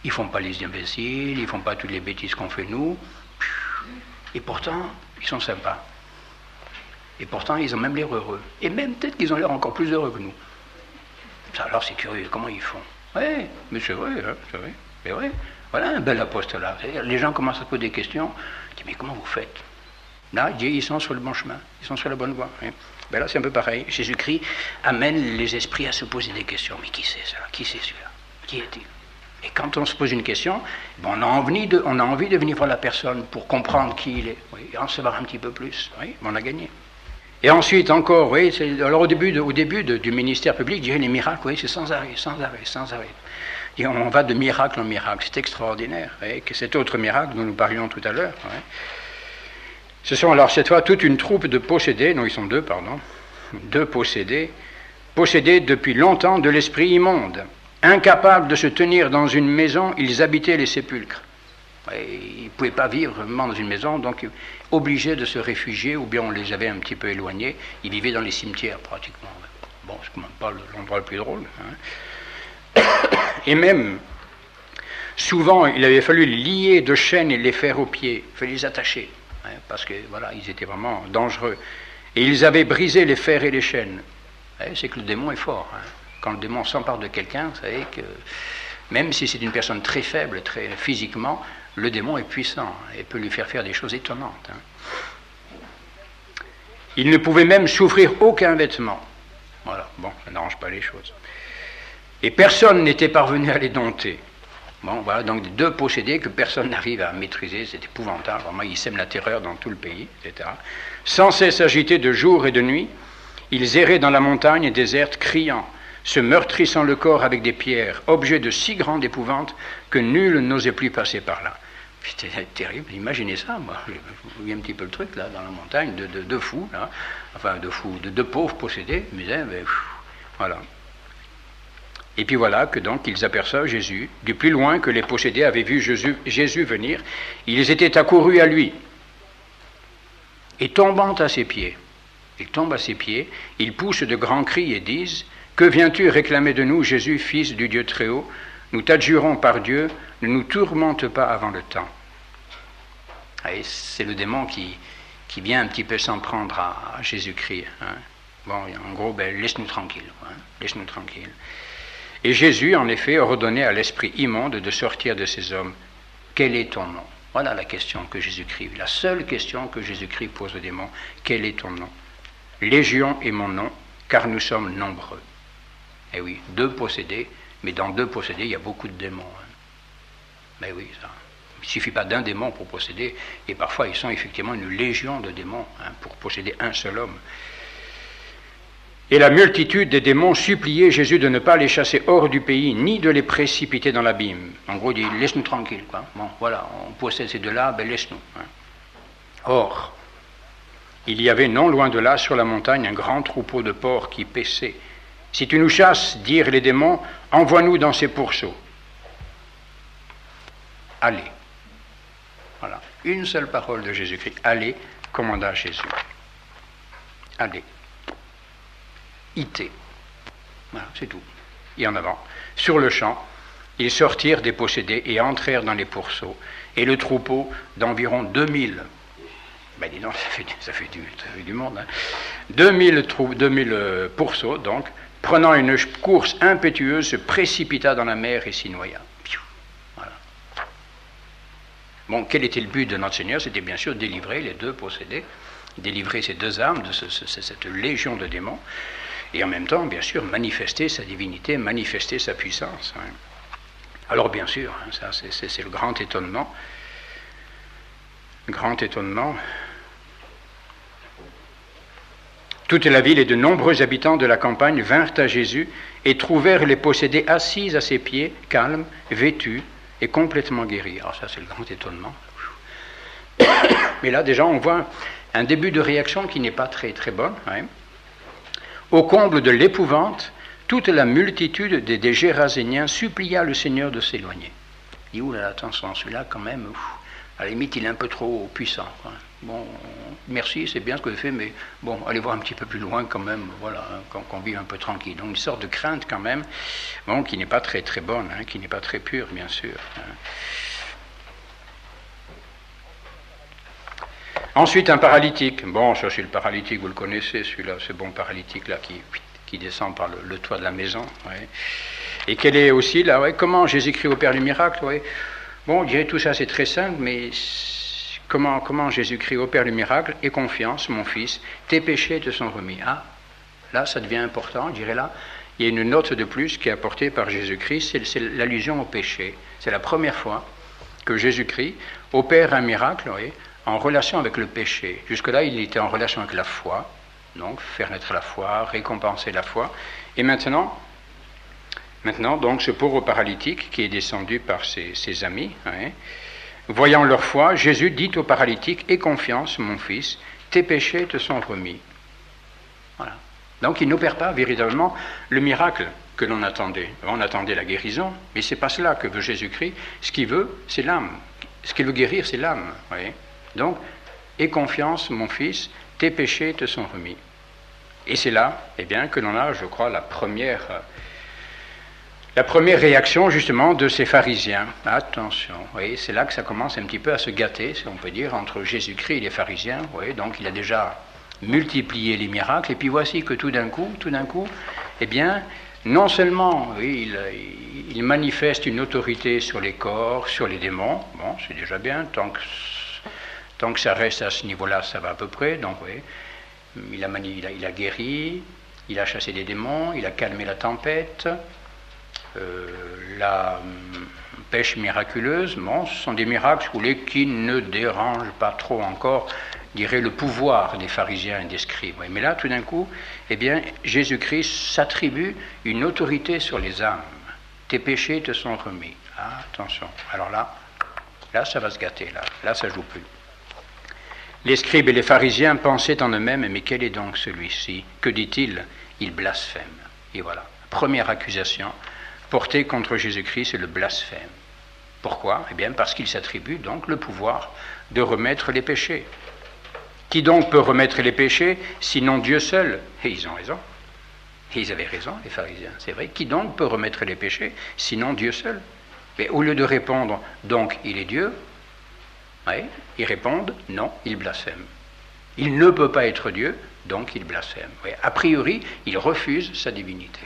Ils ne font pas les imbéciles, ils ne font pas toutes les bêtises qu'on fait nous. Et pourtant, ils sont sympas. Et pourtant, ils ont même l'air heureux. Et même peut-être qu'ils ont l'air encore plus heureux que nous. Ça, alors c'est curieux, comment ils font? Oui, mais c'est vrai, hein, c'est vrai. Mais oui, voilà un bel apostolat. Les gens commencent à se poser des questions. Ils disent, mais comment vous faites? Là, ils sont sur le bon chemin, ils sont sur la bonne voie. Hein. Ben là, c'est un peu pareil. Jésus-Christ amène les esprits à se poser des questions. Mais qui c'est ça? Qui c'est celui-là? Qui est-il? Et quand on se pose une question, on a envie de venir voir la personne pour comprendre qui il est, oui, et en savoir un petit peu plus. Oui, on a gagné. Et ensuite encore, oui, alors au début du ministère public, je dirais les miracles, oui, c'est sans arrêt. Et on va de miracle en miracle, c'est extraordinaire. Et que cet autre miracle dont nous parlions tout à l'heure, oui. Ce sont alors cette fois toute une troupe de possédés, non, ils sont deux possédés depuis longtemps de l'esprit immonde. Incapables de se tenir dans une maison, ils habitaient les sépulcres. Ils ne pouvaient pas vivre vraiment dans une maison, donc obligés de se réfugier, ou bien on les avait un petit peu éloignés. Ils vivaient dans les cimetières, pratiquement. Bon, c'est quand même pas l'endroit le plus drôle. Hein. Et même, souvent, il avait fallu les lier de chaînes et les faire aux pieds. Il fallait les attacher, hein, parce que, voilà, ils étaient vraiment dangereux. Et ils avaient brisé les fers et les chaînes. C'est que le démon est fort, hein. Quand le démon s'empare de quelqu'un, vous savez que même si c'est une personne très faible, très physiquement, le démon est puissant et peut lui faire des choses étonnantes. Hein. Il ne pouvait même souffrir aucun vêtement. Voilà, bon, ça n'arrange pas les choses. Et personne n'était parvenu à les dompter. Bon, voilà, donc deux possédés que personne n'arrive à maîtriser, c'est épouvantable, vraiment, ils sèment la terreur dans tout le pays, etc. Sans cesse agités de jour et de nuit, ils erraient dans la montagne déserte, criant, se meurtrissant le corps avec des pierres, objet de si grande épouvante que nul n'osait plus passer par là. C'était terrible, imaginez ça, moi. Vous voyez un petit peu le truc, là, dans la montagne, de fous, là. Enfin, de fous, de pauvres possédés, mais voilà. Et puis voilà que donc ils aperçoivent Jésus, du plus loin que les possédés avaient vu Jésus venir, ils étaient accourus à lui. Et tombant à ses pieds, ils tombent à ses pieds, ils poussent de grands cris et disent, « Que viens-tu réclamer de nous, Jésus, fils du Dieu Très-Haut? Nous t'adjurons par Dieu, ne nous tourmente pas avant le temps. » Et c'est le démon qui vient un petit peu s'en prendre à Jésus-Christ. Hein. Bon, en gros, laisse-nous tranquille, hein, laisse-nous tranquille. Et Jésus, en effet, ordonnait à l'esprit immonde de sortir de ces hommes. Quel est ton nom? Voilà la question que Jésus-Christ, la seule question que Jésus-Christ pose aux démons. Quel est ton nom? Légion est mon nom, car nous sommes nombreux. Eh oui, 2 possédés, mais dans 2 possédés, il y a beaucoup de démons. Hein. Mais oui, ça. Il ne suffit pas d'un démon pour posséder, et parfois ils sont effectivement une légion de démons hein, pour posséder un seul homme. Et la multitude des démons suppliait Jésus de ne pas les chasser hors du pays, ni de les précipiter dans l'abîme. En gros, il dit, laisse-nous tranquille, quoi. Bon, voilà, on possède ces 2-là, laisse-nous. Hein. Or, il y avait non loin de là, sur la montagne, un grand troupeau de porcs qui paissaient. Si tu nous chasses, dirent les démons, envoie-nous dans ces pourceaux. Allez. Voilà. Une seule parole de Jésus-Christ. Allez, commanda Jésus. Allez. Ité. Voilà, c'est tout. Et en avant. Sur le champ, ils sortirent des possédés et entrèrent dans les pourceaux. Et le troupeau d'environ 2000. Dis donc, ça fait du monde. Hein. 2000 pourceaux, donc, prenant une course impétueuse, se précipita dans la mer et s'y noya. Voilà. Bon, quel était le but de notre Seigneur? C'était bien sûr délivrer les 2 possédés, délivrer ces 2 âmes de cette légion de démons, et en même temps, bien sûr, manifester sa divinité, manifester sa puissance. Hein. Alors, bien sûr, hein, ça c'est le grand étonnement. Grand étonnement. Toute la ville et de nombreux habitants de la campagne vinrent à Jésus et trouvèrent les possédés assis à ses pieds, calmes, vêtus et complètement guéris. Alors ça, c'est le grand étonnement. Mais là, déjà, on voit un début de réaction qui n'est pas très, très bonne. Hein. Au comble de l'épouvante, toute la multitude des Géraséniens supplia le Seigneur de s'éloigner. Il dit, oulala, attention, celui-là, quand même, à la limite, il est un peu trop puissant. Quoi. Bon, merci, c'est bien ce que vous faites, mais bon, allez voir un petit peu plus loin quand même, voilà, hein, qu'on vive un peu tranquille. Donc une sorte de crainte quand même, bon, qui n'est pas très très bonne, hein, qui n'est pas très pure, bien sûr. Hein. Ensuite, un paralytique. Bon, ça c'est le paralytique, vous le connaissez, celui-là, ce bon paralytique-là qui descend par le toit de la maison. Ouais. Et quel est aussi, là, ouais, comment Jésus-Christ opère le miracle, ouais. Bon, on dirait tout ça, c'est très simple, mais comment Jésus-Christ opère le miracle? Aie confiance, mon fils, tes péchés te sont remis. Ah, là, ça devient important, je dirais là. Il y a une note de plus qui est apportée par Jésus-Christ, c'est l'allusion au péché. C'est la première fois que Jésus-Christ opère un miracle, oui, en relation avec le péché. Jusque-là, il était en relation avec la foi, donc faire naître la foi, récompenser la foi. Et maintenant, donc, ce pauvre paralytique qui est descendu par ses amis, hein, voyant leur foi, Jésus dit au paralytique, aie confiance, mon fils, tes péchés te sont remis. Voilà. Donc, il n'opère pas véritablement le miracle que l'on attendait. On attendait la guérison, mais ce n'est pas cela que veut Jésus-Christ. Ce qu'il veut, c'est l'âme. Ce qu'il veut guérir, c'est l'âme. Voyez. Donc, aie confiance, mon fils, tes péchés te sont remis. Et c'est là, eh bien, que l'on a, je crois, la première réaction, justement, de ces pharisiens. Attention, oui, c'est là que ça commence un petit peu à se gâter, si on peut dire, entre Jésus-Christ et les pharisiens. Oui, donc, il a déjà multiplié les miracles, et puis voici que tout d'un coup, eh bien, non seulement, oui, il manifeste une autorité sur les corps, sur les démons, bon, c'est déjà bien, tant que ça reste à ce niveau-là, ça va à peu près, donc, oui, il a guéri, il a chassé des démons, il a calmé la tempête, la pêche miraculeuse, bon, ce sont des miracles qui ne dérangent pas trop encore, dirait, le pouvoir des pharisiens et des scribes. Mais là, tout d'un coup, eh bien, Jésus-Christ s'attribue une autorité sur les âmes. Tes péchés te sont remis. Ah, attention. Alors là, ça va se gâter, là, ça joue plus. Les scribes et les pharisiens pensaient en eux-mêmes, mais quel est donc celui-ci? Que dit-il? Il blasphème. Et voilà, première accusation portée contre Jésus-Christ, c'est le blasphème. Pourquoi? Eh bien, parce qu'il s'attribue donc le pouvoir de remettre les péchés. Qui donc peut remettre les péchés, sinon Dieu seul? Et ils ont raison. Et ils avaient raison, les pharisiens, c'est vrai. Qui donc peut remettre les péchés, sinon Dieu seul? Mais au lieu de répondre, donc, il est Dieu, oui, ils répondent, non, il blasphème. Il ne peut pas être Dieu, donc il blasphème. Oui, a priori, il refuse sa divinité.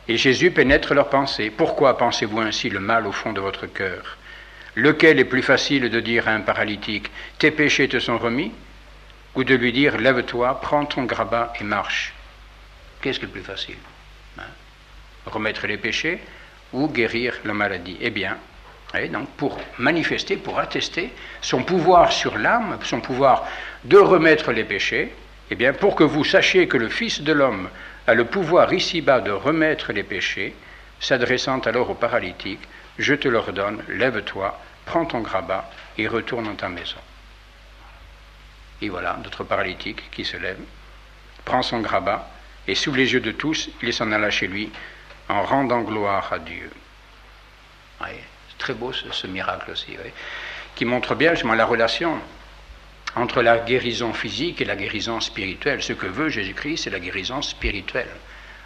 Et Jésus pénètre leurs pensées. Pourquoi pensez-vous ainsi le mal au fond de votre cœur? Lequel est plus facile de dire à un paralytique, tes péchés te sont remis, ou de lui dire, lève-toi, prends ton grabat et marche? Qu'est-ce qui est le plus facile? Remettre les péchés ou guérir la maladie? Eh bien, donc pour manifester, pour attester son pouvoir sur l'âme, son pouvoir de remettre les péchés, eh bien, pour que vous sachiez que le Fils de l'homme a le pouvoir ici-bas de remettre les péchés, s'adressant alors au paralytique, je te l'ordonne, lève-toi, prends ton grabat et retourne dans ta maison. Et voilà, notre paralytique qui se lève, prend son grabat, et sous les yeux de tous, il s'en alla chez lui, en rendant gloire à Dieu. Oui, c'est très beau ce miracle aussi, oui, qui montre bien justement la relation entre la guérison physique et la guérison spirituelle. Ce que veut Jésus-Christ, c'est la guérison spirituelle.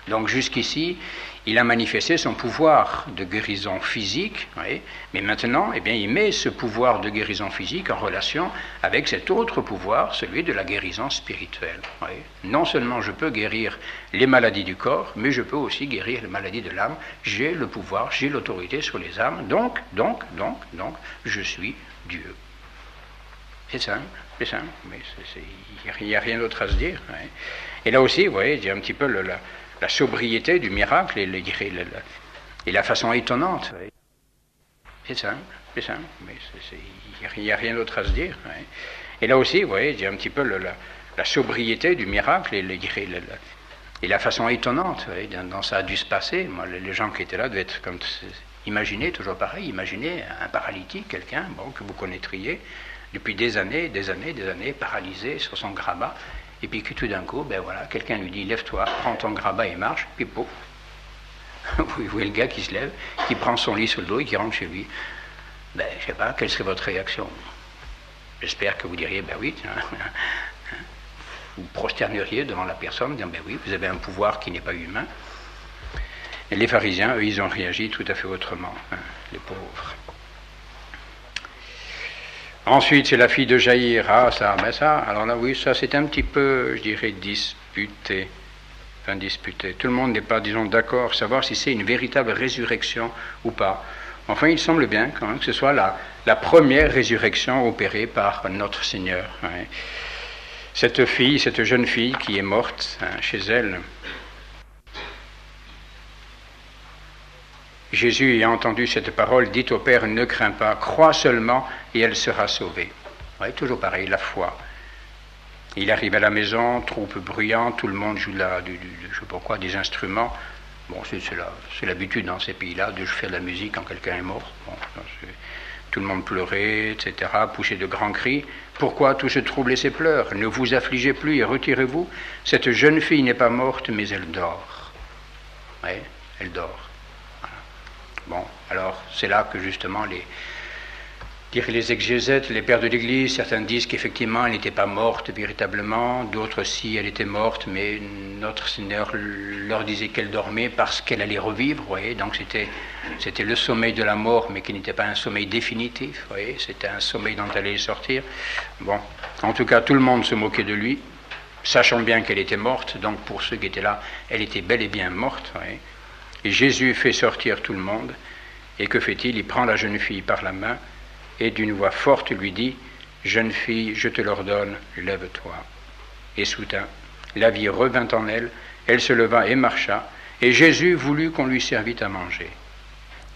Donc jusqu'ici, il a manifesté son pouvoir de guérison physique, oui, mais maintenant, eh bien, il met ce pouvoir de guérison physique en relation avec cet autre pouvoir, celui de la guérison spirituelle. Oui. Non seulement je peux guérir les maladies du corps, mais je peux aussi guérir les maladies de l'âme. J'ai le pouvoir, j'ai l'autorité sur les âmes, donc, je suis Dieu. C'est simple, mais il n'y a rien d'autre à se dire. Oui. Et là aussi, vous voyez, il y a un petit peu la sobriété du miracle et la façon étonnante. Oui. C'est simple, mais il n'y a rien d'autre à se dire. Oui. Et là aussi, vous voyez, il y a un petit peu la sobriété du miracle et la façon étonnante oui, dont ça a dû se passer. Moi, les gens qui étaient là devaient être comme... Imaginez, toujours pareil, imaginez un paralytique, quelqu'un que vous connaîtriez, depuis des années, paralysé sur son grabat, et puis que tout d'un coup, ben voilà, quelqu'un lui dit, lève-toi, prends ton grabat et marche, puis pouf, vous voyez le gars qui se lève, qui prend son lit sur le dos et qui rentre chez lui. Ben, je ne sais pas, quelle serait votre réaction? J'espère que vous diriez, ben oui, vous prosterneriez devant la personne, disant, ben oui, vous avez un pouvoir qui n'est pas humain. Et les pharisiens, eux, ils ont réagi tout à fait autrement, les pauvres. Ensuite, c'est la fille de Jaïr. Ah, ça, alors là, oui, ça, c'est un petit peu, je dirais, disputé. Tout le monde n'est pas, disons, d'accord, savoir si c'est une véritable résurrection ou pas. Enfin, il semble bien, quand même, que ce soit la première résurrection opérée par notre Seigneur. Ouais. Cette jeune fille qui est morte chez elle, Jésus, ayant entendu cette parole, dit au Père, ne crains pas, crois seulement et elle sera sauvée. Oui, toujours pareil, la foi. Il arrive à la maison, troupe bruyante, tout le monde joue je ne sais pas quoi, des instruments. Bon, c'est l'habitude dans ces pays-là de faire de la musique quand quelqu'un est mort. Bon, tout le monde pleurait, etc., poussait de grands cris. Pourquoi tout ce trouble et ces pleurs? Ne vous affligez plus et retirez-vous. Cette jeune fille n'est pas morte, mais elle dort. Oui, elle dort. Bon, alors c'est là que justement les exégètes, les pères de l'Église, certains disent qu'effectivement elle n'était pas morte véritablement, d'autres si elle était morte, mais notre Seigneur leur disait qu'elle dormait parce qu'elle allait revivre, vous voyez, donc c'était le sommeil de la mort, mais qui n'était pas un sommeil définitif, vous voyez, c'était un sommeil dont elle allait sortir. Bon, en tout cas, tout le monde se moquait de lui, sachant bien qu'elle était morte, donc pour ceux qui étaient là, elle était bel et bien morte, vous voyez. Et Jésus fait sortir tout le monde, et que fait-il? Il prend la jeune fille par la main, et d'une voix forte lui dit, « Jeune fille, je te l'ordonne, lève-toi. » Et soudain, la vie revint en elle, elle se leva et marcha, et Jésus voulut qu'on lui servît à manger.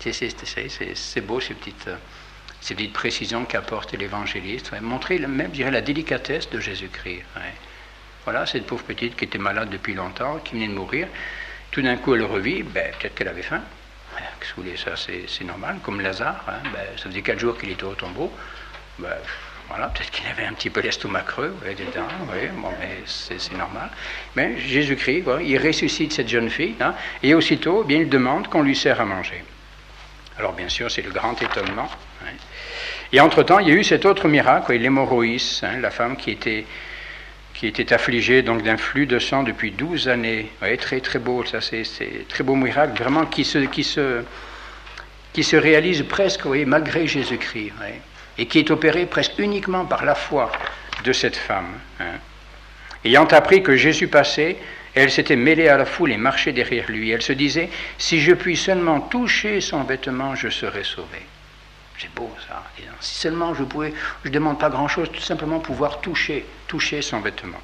C'est beau ces petites précisions qu'apporte l'évangéliste, montrer même, je dirais, la délicatesse de Jésus-Christ. Ouais. Voilà, cette pauvre petite qui était malade depuis longtemps, qui venait de mourir, tout d'un coup elle revit, peut-être qu'elle avait faim. Ça c'est normal, comme Lazare, ça faisait 4 jours qu'il était au tombeau, voilà, peut-être qu'il avait un petit peu l'estomac creux, etc. Oui, bon, mais c'est normal. Mais Jésus-Christ, voilà, il ressuscite cette jeune fille, et aussitôt, bien, il demande qu'on lui sert à manger. Alors bien sûr, c'est le grand étonnement. Et entre-temps, il y a eu cet autre miracle, l'hémorroïs, la femme qui était affligée donc d'un flux de sang depuis 12 années. Oui, très très beau, ça c'est très beau miracle, vraiment qui se réalise presque, oui, malgré Jésus-Christ, oui, et qui est opéré presque uniquement par la foi de cette femme. Ayant appris que Jésus passait, elle s'était mêlée à la foule et marchait derrière lui. Elle se disait, si je puis seulement toucher son vêtement, je serai sauvée. C'est beau ça. Si seulement je ne demande pas grand-chose, tout simplement pouvoir toucher son vêtement.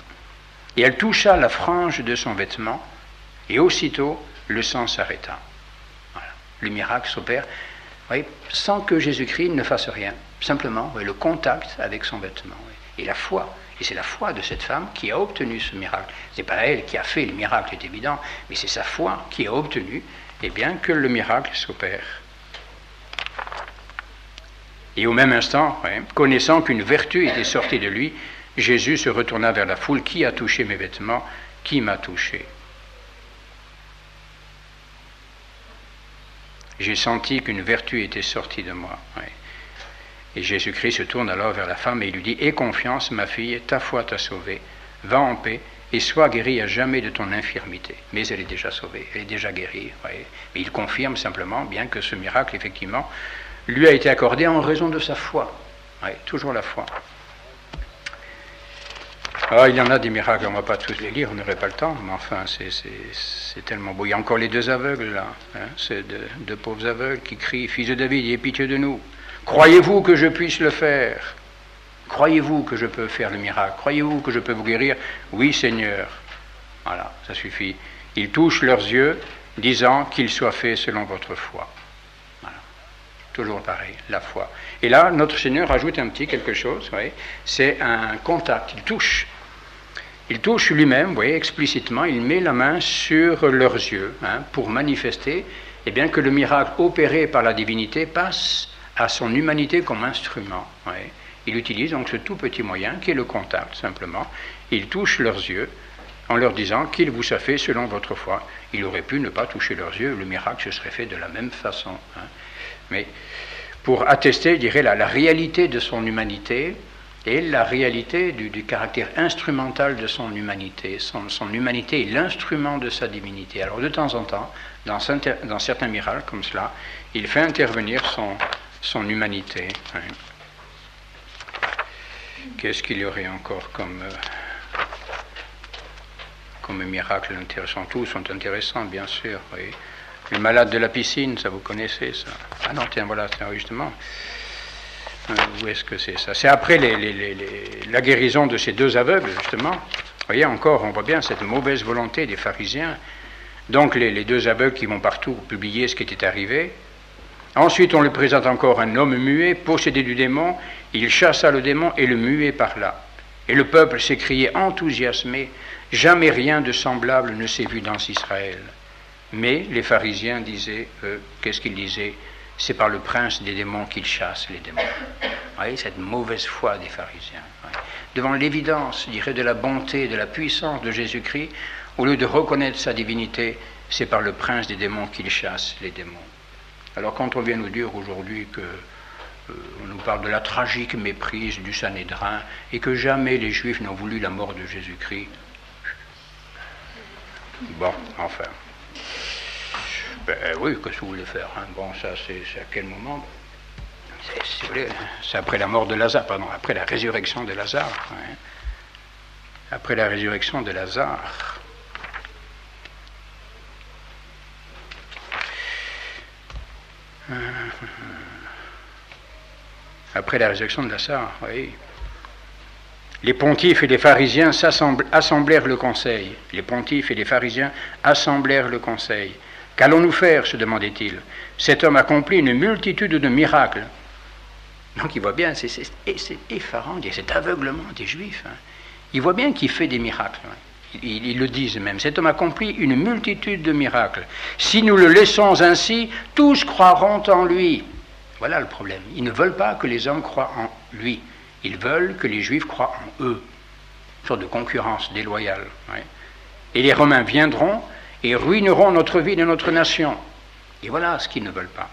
Et elle toucha la frange de son vêtement, et aussitôt le sang s'arrêta. Voilà. Le miracle s'opère, sans que Jésus-Christ ne fasse rien. Simplement, le contact avec son vêtement. Et la foi. Et c'est la foi de cette femme qui a obtenu ce miracle. Ce n'est pas elle qui a fait le miracle, c'est évident, mais c'est sa foi qui a obtenu que le miracle s'opère. Et au même instant, connaissant qu'une vertu était sortie de lui, Jésus se retourna vers la foule. Qui a touché mes vêtements? Qui m'a touché? J'ai senti qu'une vertu était sortie de moi. Et Jésus-Christ se tourne alors vers la femme et lui dit, « Aie confiance, ma fille, ta foi t'a sauvée. Va en paix et sois guérie à jamais de ton infirmité. » Mais elle est déjà sauvée, elle est déjà guérie. Mais il confirme simplement bien que ce miracle, effectivement, lui a été accordé en raison de sa foi. Toujours la foi. Alors, il y en a des miracles, on ne va pas tous les lire, on n'aurait pas le temps, mais enfin, c'est tellement beau. Il y a encore les deux aveugles, là. C'est deux pauvres aveugles qui crient, « Fils de David, aie pitié de nous. Croyez-vous que je puisse le faire? Croyez-vous que je peux faire le miracle? Croyez-vous que je peux vous guérir? Oui, Seigneur. » Voilà, ça suffit. Ils touchent leurs yeux, disant qu'il soit fait selon votre foi. Voilà. Toujours pareil, la foi. Et là, notre Seigneur ajoute un petit quelque chose, c'est un contact, il touche. Il touche lui-même, vous voyez, explicitement, il met la main sur leurs yeux, pour manifester que le miracle opéré par la divinité passe à son humanité comme instrument. Il utilise donc ce tout petit moyen qui est le contact, simplement. Il touche leurs yeux en leur disant qu'il vous a fait selon votre foi. Il aurait pu ne pas toucher leurs yeux, le miracle se serait fait de la même façon. Mais pour attester, je dirais, la réalité de son humanité et la réalité du caractère instrumental de son humanité. Son humanité est l'instrument de sa divinité. Alors de temps en temps, dans certains miracles comme cela, il fait intervenir son humanité. Qu'est-ce qu'il y aurait encore comme miracle intéressant? Tous sont intéressants, bien sûr. Le malade de la piscine, ça vous connaissez, ça? Ah non, tiens, voilà, justement. Où est-ce que c'est ça? C'est après la guérison de ces deux aveugles, justement. Vous voyez, encore, on voit bien cette mauvaise volonté des pharisiens. Donc, les deux aveugles qui vont partout publier ce qui était arrivé. Ensuite, on lui présente encore un homme muet, possédé du démon. Il chassa le démon et le muet parla. Et le peuple s'écriait enthousiasmé, « Jamais rien de semblable ne s'est vu dans Israël. » Mais les pharisiens disaient, qu'est-ce qu'ils disaient? C'est par le prince des démons qu'ils chassent les démons. Vous voyez, cette mauvaise foi des pharisiens. Devant l'évidence, je dirais, de la bonté, de la puissance de Jésus-Christ, au lieu de reconnaître sa divinité, c'est par le prince des démons qu'ils chassent les démons. Alors quand on vient nous dire aujourd'hui que on nous parle de la tragique méprise du Sanhédrin et que jamais les Juifs n'ont voulu la mort de Jésus-Christ, bon, enfin... oui, qu'est-ce que vous voulez faire? Bon, ça, c'est à quel moment? C'est après la mort de Lazare, pardon, après la résurrection de Lazare. Après la résurrection de Lazare. Après la résurrection de Lazare, oui. Les pontifes et les pharisiens assemblèrent le conseil. Les pontifes et les pharisiens assemblèrent le conseil. Qu'allons-nous faire? Se demandait-il. Cet homme accomplit une multitude de miracles. Donc il voit bien, c'est effarant, cet aveuglement des Juifs. Il voit bien qu'il fait des miracles. Ils le disent même. Cet homme accomplit une multitude de miracles. Si nous le laissons ainsi, tous croiront en lui. Voilà le problème. Ils ne veulent pas que les hommes croient en lui. Ils veulent que les Juifs croient en eux. Une sorte de concurrence déloyale. Et les Romains viendront et ruineront notre ville et notre nation. Et voilà ce qu'ils ne veulent pas.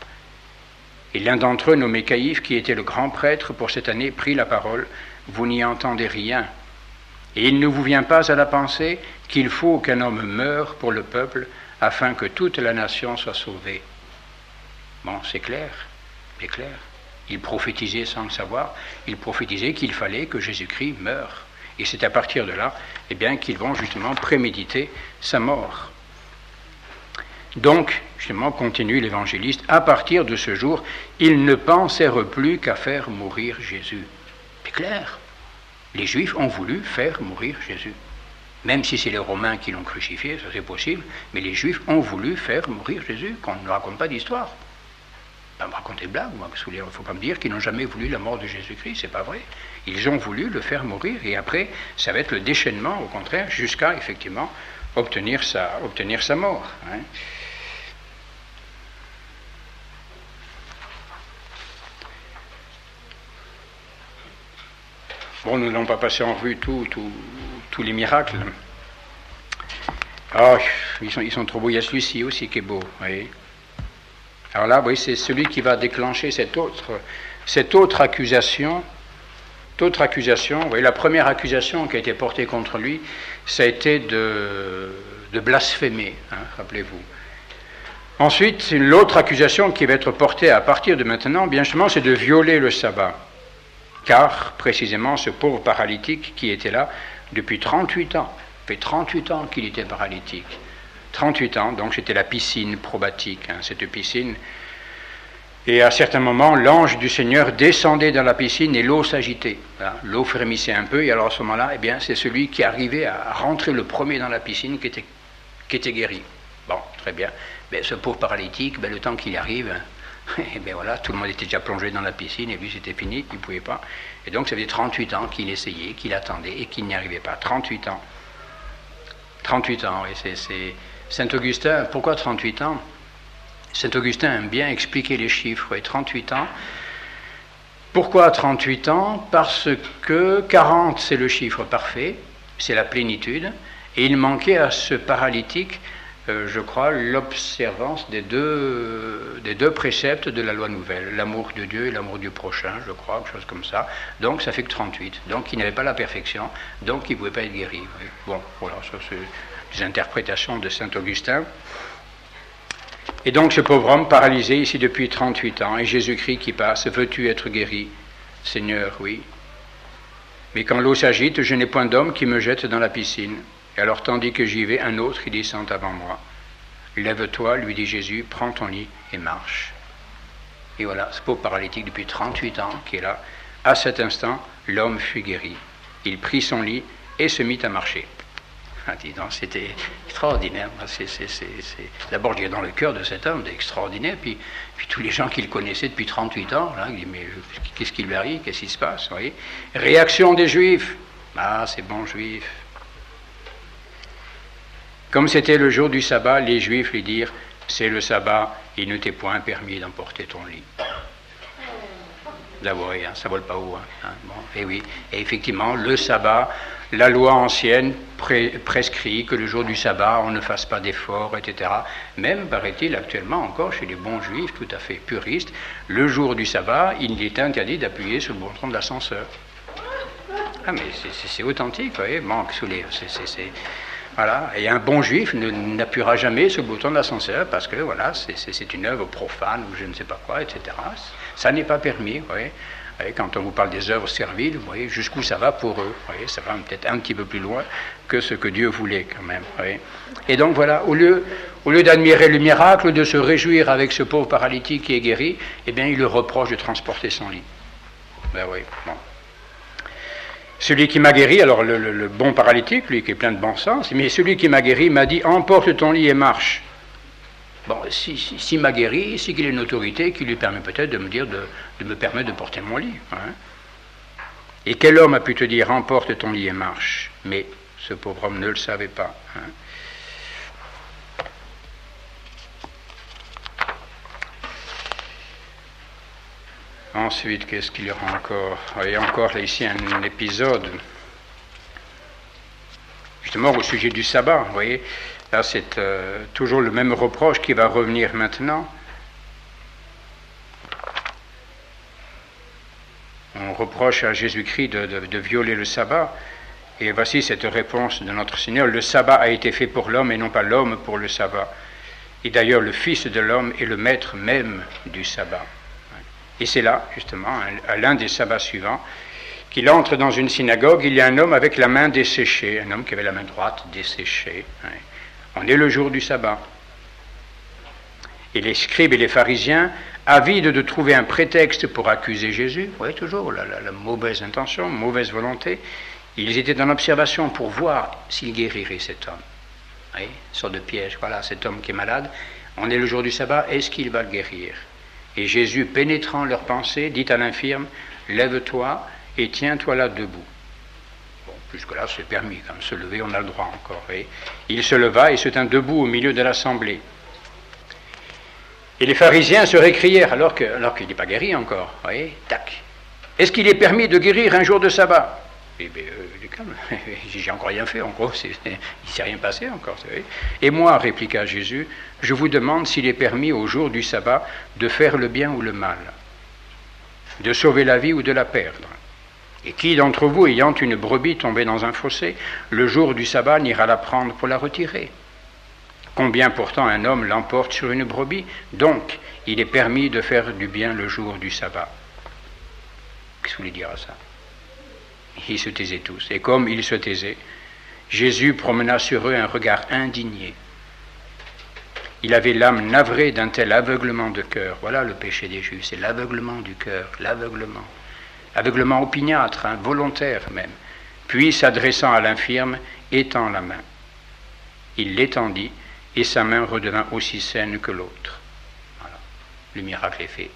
Et l'un d'entre eux, nommé Caïphe, qui était le grand prêtre pour cette année, prit la parole. Vous n'y entendez rien. Et il ne vous vient pas à la pensée qu'il faut qu'un homme meure pour le peuple afin que toute la nation soit sauvée. Bon, c'est clair. Il prophétisait sans le savoir. Il prophétisait qu'il fallait que Jésus-Christ meure. Et c'est à partir de là qu'ils vont justement préméditer sa mort. Donc, justement, continue l'évangéliste, à partir de ce jour, ils ne pensèrent plus qu'à faire mourir Jésus. C'est clair. Les Juifs ont voulu faire mourir Jésus. Même si c'est les Romains qui l'ont crucifié, ça c'est possible, mais les Juifs ont voulu faire mourir Jésus, qu'on ne raconte pas d'histoire. Pas me raconter de blagues, moi, il ne faut pas me dire qu'ils n'ont jamais voulu la mort de Jésus-Christ, c'est pas vrai. Ils ont voulu le faire mourir, et après, ça va être le déchaînement, au contraire, jusqu'à, effectivement, obtenir sa mort. Hein. Bon, nous n'allons pas passer en revue tous les miracles. Ah, ils sont trop beaux. Il y a celui-ci aussi qui est beau. Oui. Alors là, oui, c'est celui qui va déclencher cette autre accusation. Oui, la première accusation qui a été portée contre lui, ça a été de blasphémer, hein, rappelez-vous. Ensuite, l'autre accusation qui va être portée à partir de maintenant, bien justement, c'est de violer le sabbat. Car, précisément, ce pauvre paralytique qui était là depuis 38 ans, ça fait 38 ans qu'il était paralytique. 38 ans, donc c'était la piscine probatique, hein, cette piscine. Et à certains moments, l'ange du Seigneur descendait dans la piscine et l'eau s'agitait. Voilà, l'eau frémissait un peu, et alors à ce moment-là, c'est celui qui arrivait à rentrer le premier dans la piscine qui était guéri. Bon, très bien. Mais ce pauvre paralytique, le temps qu'il arrive... Et voilà, tout le monde était déjà plongé dans la piscine et lui c'était fini, il ne pouvait pas. Et donc ça faisait 38 ans qu'il essayait, qu'il attendait et qu'il n'y arrivait pas. 38 ans. 38 ans, oui, c'est Saint-Augustin. Pourquoi 38 ans? Saint-Augustin aime bien expliquer les chiffres. Et 38 ans. Pourquoi 38 ans? Parce que 40 c'est le chiffre parfait, c'est la plénitude. Et il manquait à ce paralytique, je crois, l'observance des deux préceptes de la loi nouvelle, l'amour de Dieu et l'amour du prochain, je crois, quelque chose comme ça. Donc ça fait que 38. Donc il n'avait pas la perfection, donc il ne pouvait pas être guéri. Oui. Bon, voilà, ça c'est des interprétations de saint Augustin. Et donc ce pauvre homme paralysé ici depuis 38 ans, et Jésus-Christ qui passe, veux-tu être guéri? Seigneur, oui. Mais quand l'eau s'agite, je n'ai point d'homme qui me jette dans la piscine. Et alors, tandis que j'y vais, un autre qui descend avant moi. Lève-toi, lui dit Jésus, prends ton lit et marche. Et voilà, ce pauvre paralytique depuis 38 ans qui est là. À cet instant, l'homme fut guéri. Il prit son lit et se mit à marcher. Ah, dis donc, c'était extraordinaire. D'abord, il y a dans le cœur de cet homme, c'est extraordinaire. Puis tous les gens qu'il connaissait depuis 38 ans, là, il dit, mais qu'est-ce qui lui arrive? Qu'est-ce qui se passe? Vous voyez? Réaction des Juifs. Ah, ces bons Juifs. Comme c'était le jour du sabbat, les Juifs lui dirent, c'est le sabbat, il ne t'est point permis d'emporter ton lit. Là, vous voyez, ça ne vole pas haut. Bon, et oui, et effectivement, le sabbat, la loi ancienne prescrit que le jour du sabbat, on ne fasse pas d'efforts, etc. Même, paraît-il, actuellement encore, chez les bons Juifs, tout à fait puristes, le jour du sabbat, il est interdit d'appuyer sur le bouton de l'ascenseur. Ah, mais c'est authentique, vous voyez, bon, voilà, et un bon juif n'appuiera jamais sur le bouton de l'ascenseur parce que voilà, c'est une œuvre profane ou je ne sais pas quoi, etc. Ça n'est pas permis, vous voyez. Et quand on vous parle des œuvres serviles, vous voyez jusqu'où ça va pour eux. Vous voyez, ça va peut-être un petit peu plus loin que ce que Dieu voulait quand même. Vous voyez. Et donc voilà, au lieu d'admirer le miracle, de se réjouir avec ce pauvre paralytique qui est guéri, il lui reproche de transporter son lit. Ben oui, bon. Celui qui m'a guéri, alors le bon paralytique, lui qui est plein de bon sens, mais celui qui m'a guéri m'a dit « emporte ton lit et marche ». Bon, s'il m'a guéri, c'est qu'il a une autorité qui lui permet peut-être de me dire, de me permettre de porter mon lit. Hein. Et quel homme a pu te dire « emporte ton lit et marche » Mais ce pauvre homme ne le savait pas. Hein. Ensuite, qu'est-ce qu'il y aura encore? Il y a encore là, ici un épisode, justement au sujet du sabbat. Vous voyez, là c'est toujours le même reproche qui va revenir maintenant. On reproche à Jésus-Christ de violer le sabbat. Et voici cette réponse de notre Seigneur. Le sabbat a été fait pour l'homme et non pas l'homme pour le sabbat. Et d'ailleurs, le Fils de l'homme est le maître même du sabbat. Et c'est là, justement, à l'un des sabbats suivants, qu'il entre dans une synagogue, il y a un homme avec la main desséchée, un homme qui avait la main droite desséchée. On est le jour du sabbat. Et les scribes et les pharisiens, avides de trouver un prétexte pour accuser Jésus, vous voyez toujours la mauvaise intention, mauvaise volonté, ils étaient en observation pour voir s'il guérirait cet homme. Vous voyez, une sorte de piège, voilà, cet homme qui est malade, on est le jour du sabbat, est-ce qu'il va le guérir? Et Jésus, pénétrant leurs pensées, dit à l'infirme, lève-toi et tiens-toi là debout. Bon, jusque-là, c'est permis, comme se lever, on a le droit encore. Et il se leva et se tint debout au milieu de l'assemblée. Et les pharisiens se récrièrent, alors qu'il n'est pas guéri encore. Vous voyez, tac. Est-ce qu'il est permis de guérir un jour de sabbat? Eh bien, calme, j'ai encore rien fait, en gros, il ne s'est rien passé encore. Et moi, répliqua Jésus, je vous demande s'il est permis au jour du sabbat de faire le bien ou le mal, de sauver la vie ou de la perdre. Et qui d'entre vous, ayant une brebis tombée dans un fossé, le jour du sabbat n'ira la prendre pour la retirer? Combien pourtant un homme l'emporte sur une brebis? Donc, il est permis de faire du bien le jour du sabbat. Qu'est-ce que vous voulez dire à ça? Ils se taisaient tous. Et comme ils se taisaient, Jésus promena sur eux un regard indigné. Il avait l'âme navrée d'un tel aveuglement de cœur. Voilà le péché des Juifs, c'est l'aveuglement du cœur, l'aveuglement. Aveuglement opiniâtre, volontaire même. Puis, s'adressant à l'infirme, étend la main. Il l'étendit, et sa main redevint aussi saine que l'autre. Voilà. Le miracle est fait.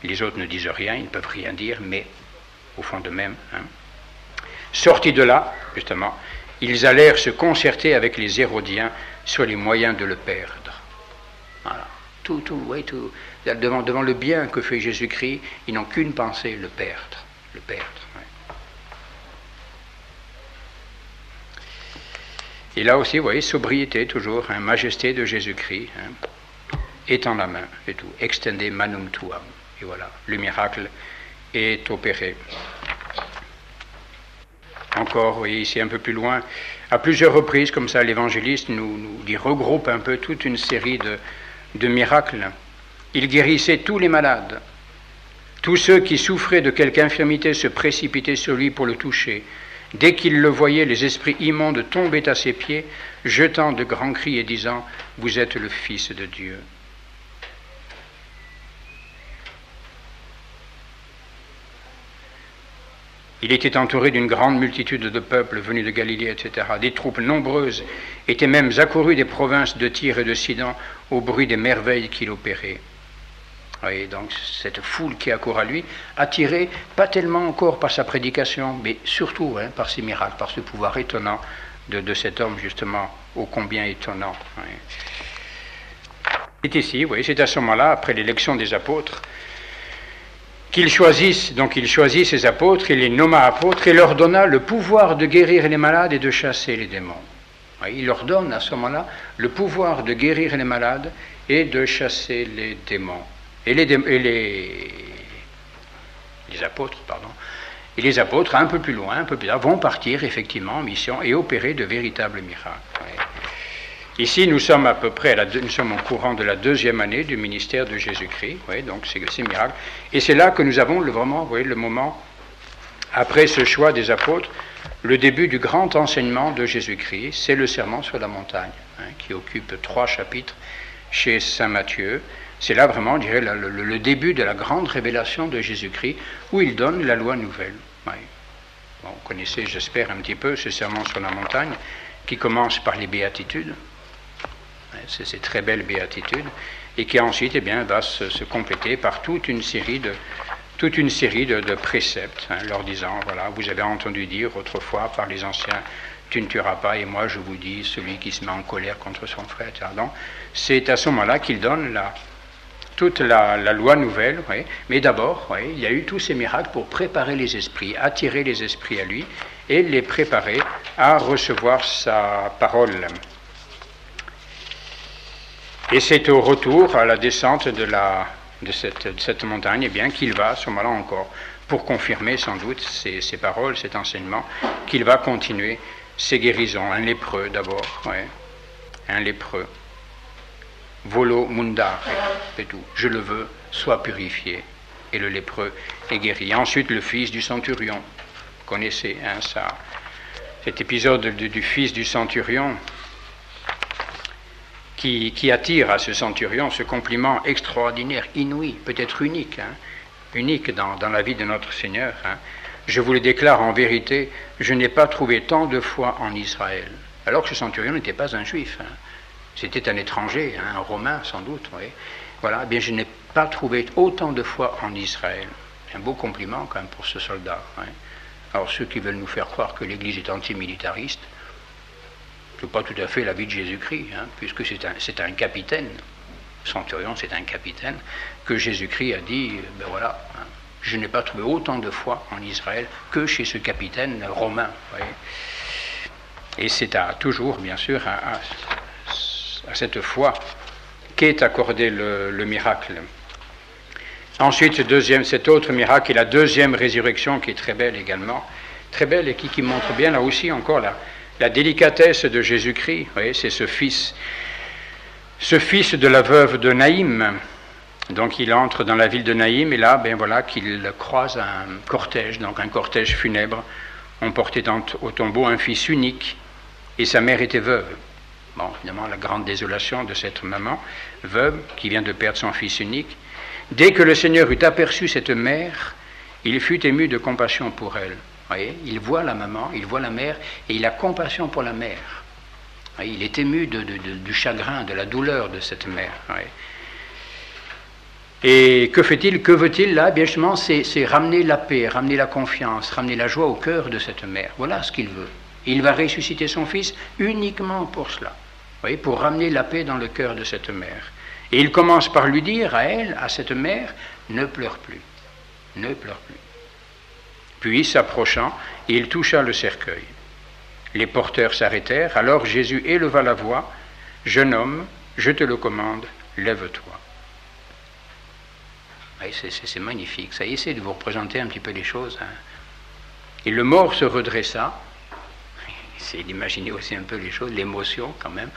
Les autres ne disent rien, ils ne peuvent rien dire, mais au fond d'eux-mêmes. Sortis de là, justement, ils allèrent se concerter avec les Hérodiens sur les moyens de le perdre. Voilà. Tout, devant le bien que fait Jésus-Christ, ils n'ont qu'une pensée, le perdre. Le perdre. Et là aussi, vous voyez, sobriété toujours, majesté de Jésus-Christ, étend la main et tout, extende manum tuam. Et voilà, le miracle est opéré. Encore, vous voyez, ici un peu plus loin, à plusieurs reprises, comme ça, l'évangéliste nous regroupe un peu toute une série de miracles. Il guérissait tous les malades. Tous ceux qui souffraient de quelque infirmité se précipitaient sur lui pour le toucher. Dès qu'ils le voyaient, les esprits immondes tombaient à ses pieds, jetant de grands cris et disant « Vous êtes le Fils de Dieu ». Il était entouré d'une grande multitude de peuples venus de Galilée, etc. Des troupes nombreuses étaient même accourues des provinces de Tyr et de Sidon au bruit des merveilles qu'il opérait. Et donc cette foule qui accourt à lui, attirée pas tellement encore par sa prédication, mais surtout par ses miracles, par ce pouvoir étonnant de cet homme justement, ô combien étonnant. C'est ici, vous voyez, c'est à ce moment-là, après l'élection des apôtres, qu'il choisit ses apôtres, il les nomma apôtres et leur donna le pouvoir de guérir les malades et de chasser les démons. Il leur donne à ce moment-là le pouvoir de guérir les malades et de chasser les démons. Et les apôtres, et les apôtres, un peu plus loin, vont partir effectivement en mission et opérer de véritables miracles. Ici, nous sommes nous sommes au courant de la 2e année du ministère de Jésus-Christ, donc c'est miracle. Et c'est là que nous avons le moment, après ce choix des apôtres, le début du grand enseignement de Jésus-Christ, c'est le Sermon sur la montagne, qui occupe 3 chapitres chez saint Matthieu. C'est là vraiment, je dirais, le début de la grande révélation de Jésus-Christ, où il donne la loi nouvelle. Bon, vous connaissez, j'espère, un petit peu ce sermon sur la montagne, qui commence par les béatitudes, ces très belles béatitudes, et qui ensuite va se compléter par toute une série de préceptes, leur disant, voilà, vous avez entendu dire autrefois par les anciens, tu ne tueras pas, et moi je vous dis, celui qui se met en colère contre son frère, etc. Donc, c'est à ce moment-là qu'il donne toute la loi nouvelle, mais d'abord, il y a eu tous ces miracles pour préparer les esprits, attirer les esprits à lui, et les préparer à recevoir sa parole. Et c'est au retour, à la descente de cette montagne, qu'il va, à ce moment-là encore, pour confirmer sans doute ces paroles, cet enseignement, qu'il va continuer ses guérisons. Un lépreux d'abord, un lépreux. Volo mundare, c'est tout. Je le veux, sois purifié. Et le lépreux est guéri. Ensuite, le fils du centurion. Vous connaissez ça, cet épisode du fils du centurion qui attire à ce centurion ce compliment extraordinaire, inouï, peut-être unique, unique dans la vie de notre Seigneur. Je vous le déclare en vérité, je n'ai pas trouvé tant de foi en Israël. Alors que ce centurion n'était pas un juif, c'était un étranger, un Romain sans doute. Oui. Voilà, eh bien je n'ai pas trouvé autant de foi en Israël. C'est un beau compliment quand même pour ce soldat. Alors ceux qui veulent nous faire croire que l'Église est antimilitariste, ce n'est pas tout à fait la vie de Jésus-Christ, puisque c'est un capitaine, le centurion c'est un capitaine, que Jésus-Christ a dit, ben voilà, je n'ai pas trouvé autant de foi en Israël que chez ce capitaine romain. Voyez. Et c'est toujours, bien sûr, à cette foi qu'est accordé le miracle. Ensuite, cet autre miracle est la deuxième résurrection qui est très belle également, très belle et qui montre bien là aussi encore la délicatesse de Jésus-Christ. Vous voyez, c'est ce fils de la veuve de Naïm. Donc il entre dans la ville de Naïm et là, ben voilà, qu'il croise un cortège, donc un cortège funèbre. On portait au tombeau un fils unique et sa mère était veuve. Bon, évidemment, la grande désolation de cette maman veuve qui vient de perdre son fils unique. Dès que le Seigneur eut aperçu cette mère, il fut ému de compassion pour elle. Voyez, il voit la maman, il voit la mère et il a compassion pour la mère. Voyez, il est ému du chagrin, de la douleur de cette mère. Voyez. Et que fait-il, que veut-il là? Bien justement, c'est ramener la paix, ramener la confiance, ramener la joie au cœur de cette mère. Voilà ce qu'il veut. Il va ressusciter son fils uniquement pour cela. Vous voyez, pour ramener la paix dans le cœur de cette mère. Et il commence par lui dire à elle, à cette mère, ne pleure plus, ne pleure plus. Puis, s'approchant, il toucha le cercueil. Les porteurs s'arrêtèrent, alors Jésus éleva la voix, « Jeune homme, je te le commande, lève-toi. » C'est magnifique, ça essaie de vous représenter un petit peu les choses. Et le mort se redressa, essayez d'imaginer aussi un peu les choses, l'émotion quand même,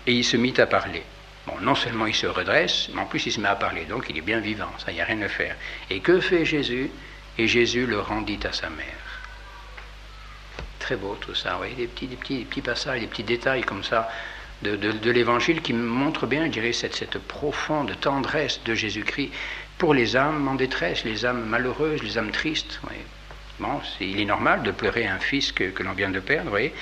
et il se mit à parler. Bon, non seulement il se redresse, mais en plus il se met à parler, donc il est bien vivant, ça, il n'y a rien à faire. Et que fait Jésus? Et Jésus le rendit à sa mère. Très beau tout ça, vous voyez, des petits passages, des petits détails comme ça de l'Évangile qui montrent bien, je dirais, cette profonde tendresse de Jésus-Christ pour les âmes en détresse, les âmes malheureuses, les âmes tristes. Vous voyez. Bon, il est normal de pleurer un fils que l'on vient de perdre, vous voyez.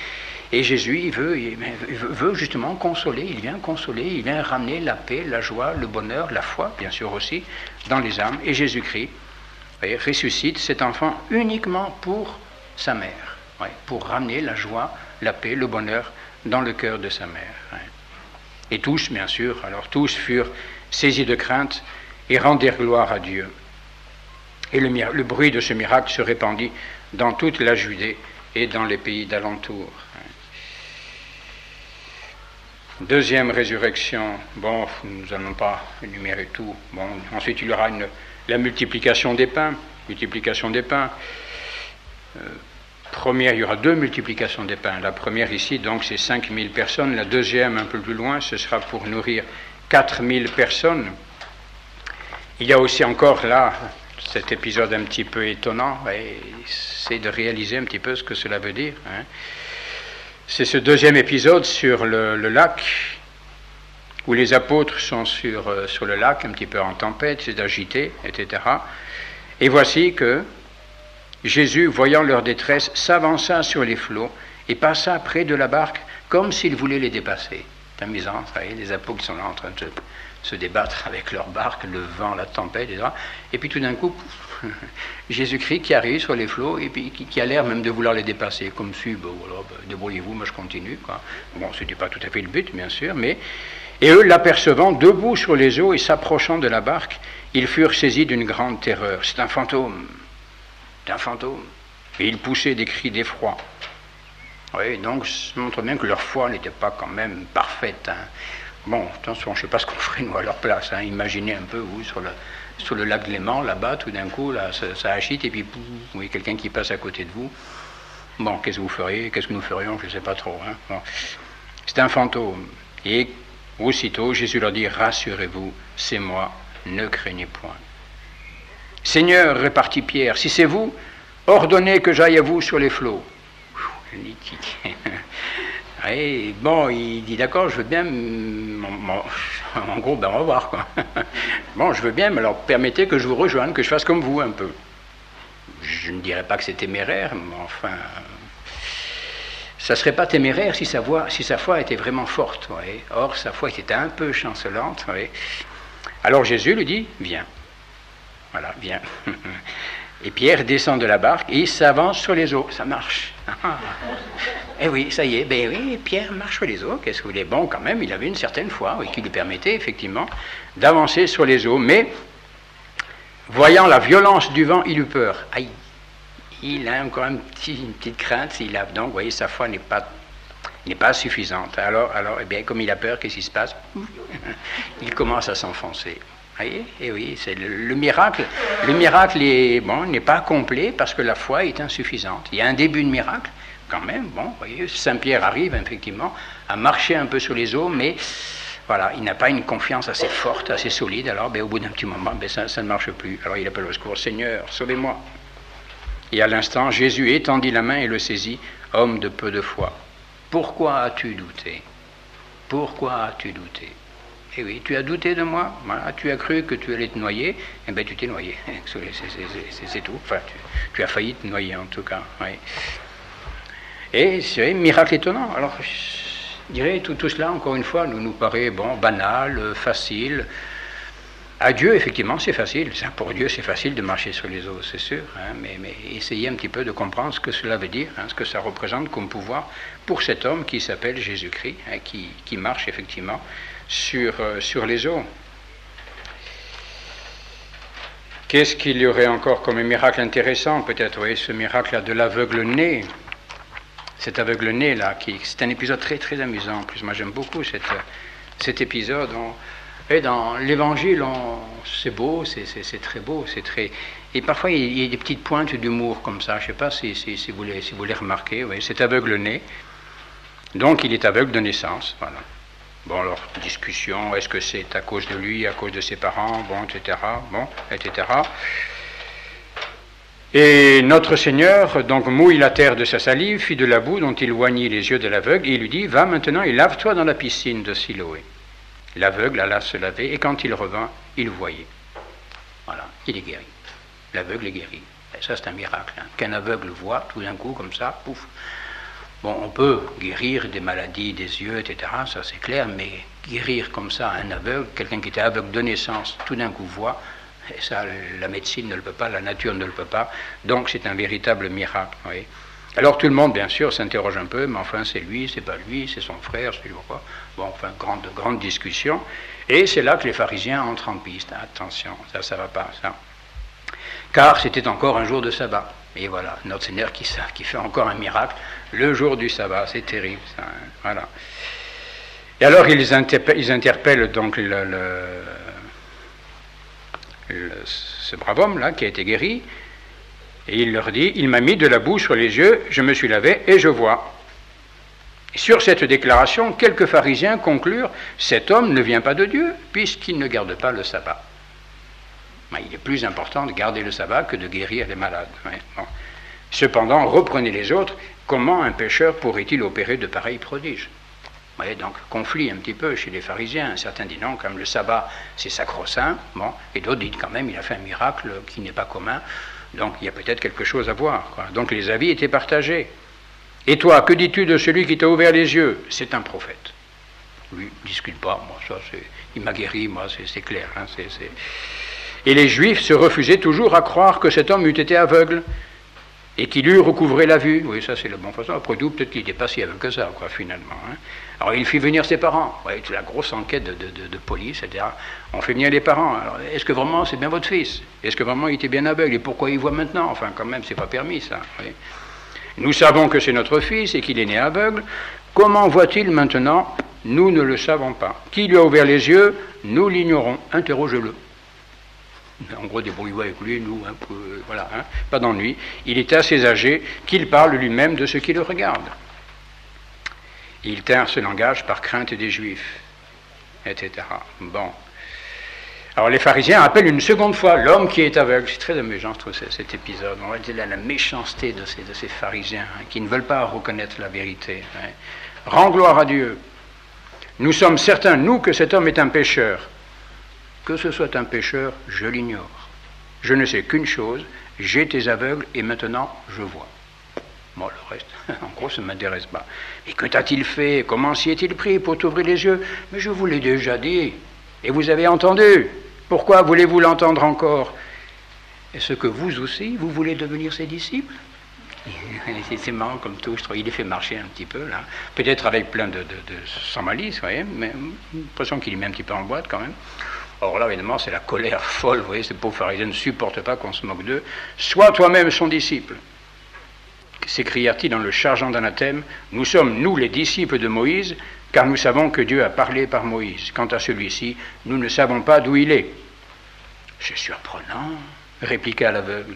Et Jésus, il veut justement consoler, il vient ramener la paix, la joie, le bonheur, la foi, bien sûr aussi, dans les âmes. Et Jésus-Christ, vous voyez, ressuscite cet enfant uniquement pour sa mère, ouais, pour ramener la joie, la paix, le bonheur dans le cœur de sa mère. Ouais. Et tous, bien sûr, alors tous furent saisis de crainte et rendirent gloire à Dieu. Et le bruit de ce miracle se répandit dans toute la Judée et dans les pays d'alentour. Deuxième résurrection, bon, nous n'allons pas énumérer tout. Bon, ensuite, il y aura la multiplication des pains. Première, il y aura 2 multiplications des pains. La première ici, donc, c'est 5000 personnes. La deuxième, un peu plus loin, ce sera pour nourrir 4000 personnes. Il y a aussi encore là cet épisode un petit peu étonnant. C'est de réaliser un petit peu ce que cela veut dire. C'est ce deuxième épisode sur le lac, où les apôtres sont sur le lac, un petit peu en tempête, c'est agité, etc. Et voici que Jésus, voyant leur détresse, s'avança sur les flots et passa près de la barque comme s'il voulait les dépasser. C'est amusant, vous voyez, les apôtres qui sont là en train de se débattre avec leur barque, le vent, la tempête, etc. Et puis tout d'un coup, Jésus-Christ qui arrive sur les flots et puis qui a l'air même de vouloir les dépasser, comme si, débrouillez-vous, moi je continue, quoi. Bon, ce n'était pas tout à fait le but, bien sûr, mais... Et eux, l'apercevant, debout sur les eaux et s'approchant de la barque, ils furent saisis d'une grande terreur. C'est un fantôme. C'est un fantôme. Et ils poussaient des cris d'effroi. Oui, donc ça montre bien que leur foi n'était pas quand même parfaite. Bon, attention, je ne sais pas ce qu'on ferait nous à leur place. Imaginez un peu, vous, sur le lac Léman, là-bas, tout d'un coup, là, ça agite, et puis vous voyez quelqu'un qui passe à côté de vous. Bon, qu'est-ce que vous feriez? Qu'est-ce que nous ferions? Je ne sais pas trop. Bon. C'est un fantôme. Et aussitôt, Jésus leur dit, rassurez-vous, c'est moi, ne craignez point. Seigneur, repartit Pierre, si c'est vous, ordonnez que j'aille à vous sur les flots. Et bon, il dit d'accord, je veux bien, en gros, ben au revoir, quoi. Bon, je veux bien, mais alors permettez que je vous rejoigne, que je fasse comme vous un peu. Je ne dirais pas que c'est téméraire, mais enfin, ça ne serait pas téméraire si sa foi était vraiment forte. Ouais. Or, sa foi était un peu chancelante. Ouais. Alors Jésus lui dit, viens. Voilà, viens. Et Pierre descend de la barque et il s'avance sur les eaux. Ça marche. Et oui, ça y est, ben oui, Pierre marche sur les eaux. Qu'est-ce que vous voulez? Bon, quand même, il avait une certaine foi, oui, qui lui permettait effectivement d'avancer sur les eaux. Mais, voyant la violence du vent, il eut peur. Aïe, il a encore une petite crainte. Donc, vous voyez, sa foi n'est pas suffisante. Alors, eh bien, comme il a peur, qu'est-ce qui se passe? Il commence à s'enfoncer. Voyez, et oui, c'est le miracle. Le miracle n'est pas complet parce que la foi est insuffisante. Il y a un début de miracle, quand même. Bon, voyez, Saint-Pierre arrive effectivement à marcher un peu sur les eaux, mais voilà, il n'a pas une confiance assez forte, assez solide. Alors, au bout d'un petit moment, ça ne marche plus. Alors, il appelle au secours, Seigneur, sauvez-moi. Et à l'instant, Jésus étendit la main et le saisit, homme de peu de foi. Pourquoi as-tu douté? Pourquoi as-tu douté? Eh oui, tu as douté de moi, voilà, tu as cru que tu allais te noyer, eh bien tu t'es noyé, c'est tout, enfin tu as failli te noyer en tout cas. Oui. Et c'est un miracle étonnant. Alors je dirais tout cela, encore une fois, nous paraît banal, facile. À Dieu, effectivement, c'est facile, pour Dieu c'est facile de marcher sur les eaux, c'est sûr, hein, mais essayez un petit peu de comprendre ce que cela veut dire, ce que ça représente comme pouvoir pour cet homme qui s'appelle Jésus-Christ, qui marche effectivement sur les eaux. Qu'est-ce qu'il y aurait encore comme un miracle intéressant? Peut-être, oui, ce miracle-là de l'aveugle-né. Cet aveugle-né-là, c'est un épisode très, très amusant. En plus, moi, j'aime beaucoup cet épisode. Et dans l'Évangile, c'est beau, c'est très beau, c'est très... Et parfois, il y a des petites pointes d'humour comme ça. Je ne sais pas si vous les remarquez. Oui, cet aveugle-né. Donc, il est aveugle de naissance, voilà. Bon, alors, discussion, est-ce que c'est à cause de lui, à cause de ses parents, etc. Et notre Seigneur, donc, mouille la terre de sa salive, fit de la boue dont il oignit les yeux de l'aveugle, et il lui dit, va maintenant et lave-toi dans la piscine de Siloé. L'aveugle alla se laver, et quand il revint, il voyait. Voilà, il est guéri. L'aveugle est guéri. Et ça, c'est un miracle, qu'un aveugle voit, tout d'un coup, comme ça, pouf. Bon, on peut guérir des maladies des yeux, etc., ça c'est clair, mais guérir comme ça un aveugle, quelqu'un qui était aveugle de naissance, tout d'un coup voit, et ça, la médecine ne le peut pas, la nature ne le peut pas, donc c'est un véritable miracle. Oui. Alors tout le monde, bien sûr, s'interroge un peu, mais enfin c'est lui, c'est pas lui, c'est son frère, c'est lui quoi. Bon, enfin, grande discussion, et c'est là que les pharisiens entrent en piste. Attention, ça va pas, ça. Car c'était encore un jour de sabbat. Et voilà, notre Seigneur qui fait encore un miracle, le jour du sabbat, c'est terrible, ça, voilà. Et alors ils interpellent donc ce brave homme-là qui a été guéri, et il leur dit, il m'a mis de la boue sur les yeux, je me suis lavé et je vois. Et sur cette déclaration, quelques pharisiens conclurent, cet homme ne vient pas de Dieu, puisqu'il ne garde pas le sabbat. Il est plus important de garder le sabbat que de guérir les malades. Ouais, bon. Cependant, reprenez les autres, comment un pécheur pourrait-il opérer de pareils prodiges? Ouais, donc, conflit un petit peu chez les pharisiens. Certains disent non, comme le sabbat, c'est sacro-saint, et d'autres disent quand même, il a fait un miracle qui n'est pas commun, donc il y a peut-être quelque chose à voir, quoi. Donc les avis étaient partagés. Et toi, que dis-tu de celui qui t'a ouvert les yeux? C'est un prophète. Lui, ne discute pas, moi, ça, il m'a guéri, moi, c'est clair, Et les Juifs se refusaient toujours à croire que cet homme eût été aveugle et qu'il eût recouvré la vue. Oui, ça c'est la bonne façon. Après tout, peut-être qu'il n'était pas si aveugle que ça, quoi, finalement. Alors il fit venir ses parents. Oui, c'est la grosse enquête de police, c'est-à-dire on fait venir les parents. Alors, est-ce que vraiment c'est bien votre fils? Est-ce que vraiment il était bien aveugle? Et pourquoi il voit maintenant? Enfin, quand même, c'est pas permis, ça. Oui. Nous savons que c'est notre fils et qu'il est né aveugle. Comment voit-il maintenant? Nous ne le savons pas. Qui lui a ouvert les yeux? Nous l'ignorons. Interrogez-le. En gros, débrouillez-vous avec lui, nous, un peu, voilà, pas d'ennui. Il est assez âgé qu'il parle lui-même de ce qui le regarde. Il tint ce langage par crainte des Juifs, etc. Bon. Alors les pharisiens appellent une seconde fois l'homme qui est aveugle. C'est très amusant, je trouve, cet épisode. On va dire la méchanceté de ces pharisiens qui ne veulent pas reconnaître la vérité. Rends gloire à Dieu. Nous sommes certains, nous, que cet homme est un pécheur. Que ce soit un pécheur, je l'ignore. Je ne sais qu'une chose, j'étais aveugle et maintenant je vois. Bon, le reste, en gros, ça ne m'intéresse pas. Et que t'a-t-il fait? Comment s'y est-il pris pour t'ouvrir les yeux? Mais je vous l'ai déjà dit. Et vous avez entendu. Pourquoi voulez-vous l'entendre encore? Est-ce que vous aussi, vous voulez devenir ses disciples? C'est marrant comme tout, je trouve. Il les fait marcher un petit peu, là. Peut-être avec plein de sans malice, vous voyez, mais j'ai l'impression qu'il les met un petit peu en boîte quand même. Or là, évidemment, c'est la colère folle, vous voyez, ces pauvres pharisiens ne supportent pas qu'on se moque d'eux. Sois toi-même son disciple, s'écria-t-il en le chargeant d'anathème. Nous sommes, nous, les disciples de Moïse, car nous savons que Dieu a parlé par Moïse. Quant à celui-ci, nous ne savons pas d'où il est. C'est surprenant, répliqua l'aveugle.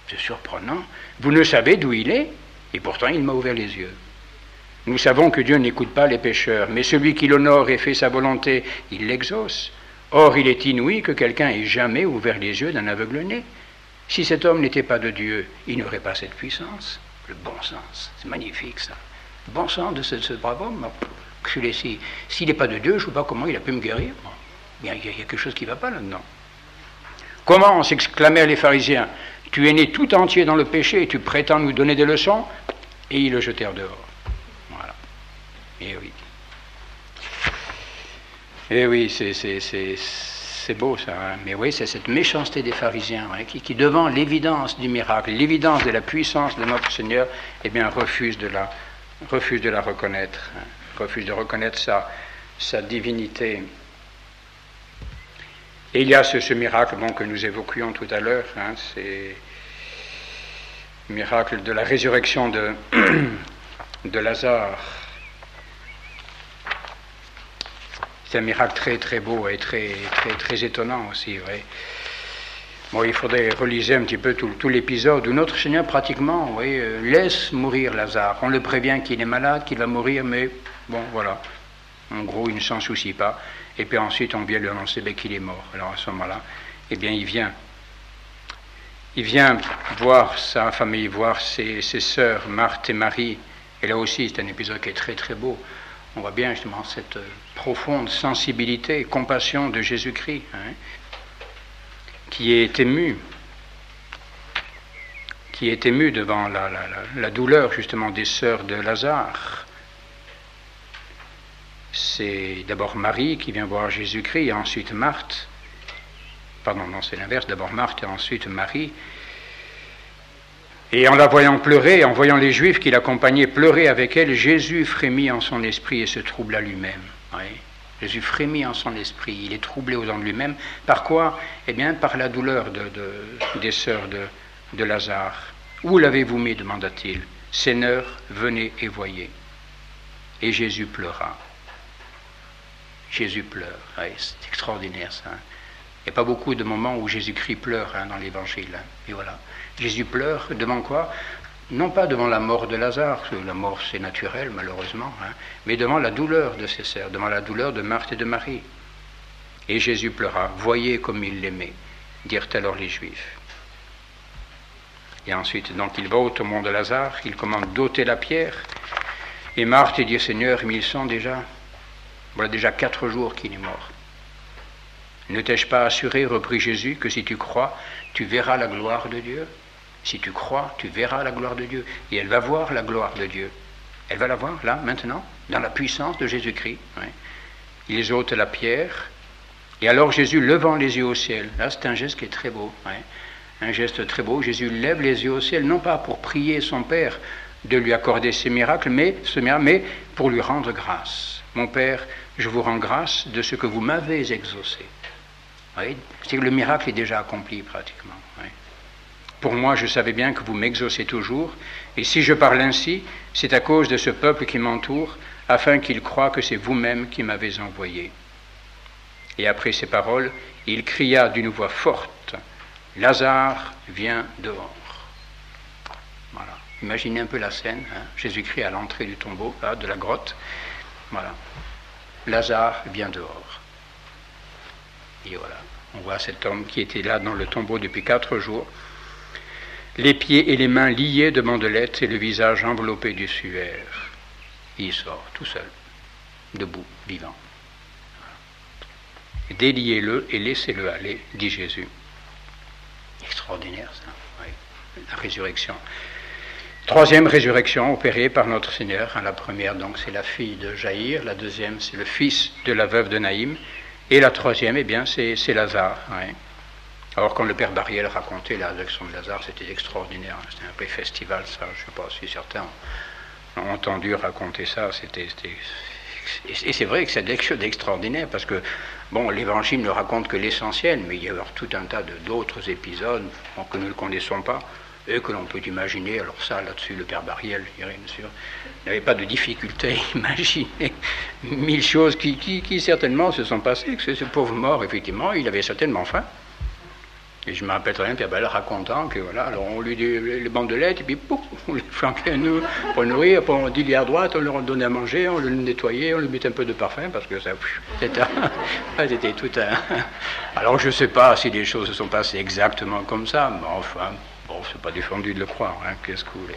C'est surprenant. Vous ne savez d'où il est, et pourtant il m'a ouvert les yeux. Nous savons que Dieu n'écoute pas les pécheurs, mais celui qui l'honore et fait sa volonté, il l'exauce. Or, il est inouï que quelqu'un ait jamais ouvert les yeux d'un aveugle-né. Si cet homme n'était pas de Dieu, il n'aurait pas cette puissance. Le bon sens, c'est magnifique ça. Le bon sens de ce brave homme. S'il n'est pas de Dieu, je ne sais pas comment il a pu me guérir. Il y a quelque chose qui ne va pas là-dedans. Comment, s'exclamèrent les pharisiens, tu es né tout entier dans le péché et tu prétends nous donner des leçons? Et ils le jetèrent dehors. Voilà. Et oui. Et oui, c'est beau ça. Hein. Mais oui, c'est cette méchanceté des pharisiens hein, qui, devant l'évidence du miracle, l'évidence de la puissance de notre Seigneur, eh bien, refuse de la reconnaître. Hein, refuse de reconnaître sa divinité. Et il y a ce miracle que nous évoquions tout à l'heure, hein, c'est le miracle de la résurrection de Lazare. C'est un miracle très très beau et très étonnant aussi. Ouais. Bon, il faudrait reliser un petit peu tout l'épisode où notre Seigneur pratiquement laisse mourir Lazare. On le prévient qu'il est malade, qu'il va mourir, mais bon, voilà. En gros, il ne s'en soucie pas. Et puis ensuite, on vient lui annoncer qu'il est mort. Alors à ce moment-là, eh bien, il vient voir sa famille, voir ses sœurs, Marthe et Marie. Et là aussi, c'est un épisode qui est très très beau. On voit bien justement cette profonde sensibilité et compassion de Jésus-Christ, hein, qui est ému devant la douleur justement des sœurs de Lazare. C'est d'abord Marie qui vient voir Jésus-Christ et ensuite Marthe. Pardon, non, c'est l'inverse, d'abord Marthe et ensuite Marie. Et en la voyant pleurer, en voyant les Juifs qui l'accompagnaient pleurer avec elle, Jésus frémit en son esprit et se troubla lui-même. Oui. Jésus frémit en son esprit, il est troublé aux hommes lui-même. Par quoi? Eh bien, par la douleur des sœurs de Lazare. Où l'avez-vous mis? Demanda-t-il. Seigneur, venez et voyez. Et Jésus pleura. Jésus pleure. Oui, c'est extraordinaire ça. Il n'y a pas beaucoup de moments où Jésus-Christ pleure dans l'Évangile. Et voilà. Jésus pleure devant quoi? Non pas devant la mort de Lazare, parce que la mort c'est naturel malheureusement, mais devant la douleur de ses sœurs, devant la douleur de Marthe et de Marie. Et Jésus pleura. Voyez comme il l'aimait, dirent alors les Juifs. Et ensuite, donc il va au tombeau de Lazare, il commande d'ôter la pierre, et Marthe dit Seigneur, mais ils sont déjà, voilà déjà 4 jours qu'il est mort. Ne t'ai-je pas assuré, reprit Jésus, que si tu crois, tu verras la gloire de Dieu? Si tu crois, tu verras la gloire de Dieu. Et elle va voir la gloire de Dieu. Elle va la voir, là, maintenant, dans la puissance de Jésus-Christ. Oui. Ils ôtent la pierre. Et alors Jésus, levant les yeux au ciel, là c'est un geste qui est très beau. Oui. Un geste très beau. Jésus lève les yeux au ciel, non pas pour prier son Père de lui accorder ce miracle, mais pour lui rendre grâce. Mon Père, je vous rends grâce de ce que vous m'avez exaucé. Oui, c'est que le miracle est déjà accompli pratiquement. Oui. Pour moi, je savais bien que vous m'exaucez toujours, et si je parle ainsi, c'est à cause de ce peuple qui m'entoure, afin qu'il croie que c'est vous-même qui m'avez envoyé. Et après ces paroles, il cria d'une voix forte, « Lazare, viens dehors !» Voilà. Imaginez un peu la scène, Jésus-Christ à l'entrée du tombeau, là, de la grotte. Voilà. Lazare, viens dehors. Et voilà. On voit cet homme qui était là dans le tombeau depuis 4 jours, les pieds et les mains liés de bandelettes et le visage enveloppé de sueur. Il sort tout seul, debout, vivant. Déliez-le et laissez-le aller, dit Jésus. Extraordinaire ça, oui. La résurrection. Troisième résurrection opérée par notre Seigneur. La première, donc, c'est la fille de Jaïr. La deuxième, c'est le fils de la veuve de Naïm. Et la troisième, eh bien, c'est Lazare. Oui. Alors, quand le père Bariel racontait la résurrection de Lazare, c'était extraordinaire. C'était un vrai festival, ça. Je ne sais pas si certains ont entendu raconter ça. Et c'est vrai que c'est quelque chose d'extraordinaire, parce que, bon, l'Évangile ne raconte que l'essentiel, mais il y a tout un tas d'autres épisodes que nous ne connaissons pas, et que l'on peut imaginer. Alors ça, là-dessus, le père Bariel, je dirais, bien sûr, n'avait pas de difficulté à imaginer 1000 choses qui certainement se sont passées, que ce pauvre mort, effectivement, il avait certainement faim. Et je me rappelle très bien, Père Bariel racontant que, voilà, alors on lui dit les bandelettes, et puis, pouf, on les flanquait à nous pour le nourrir, après on dit il est à droite, on leur donnait à manger, on le nettoyait, on lui mettait un peu de parfum, parce que ça, c'était tout un... Alors je ne sais pas si les choses se sont passées exactement comme ça, mais enfin, bon, c'est pas défendu de le croire, hein, qu'est-ce que vous voulez.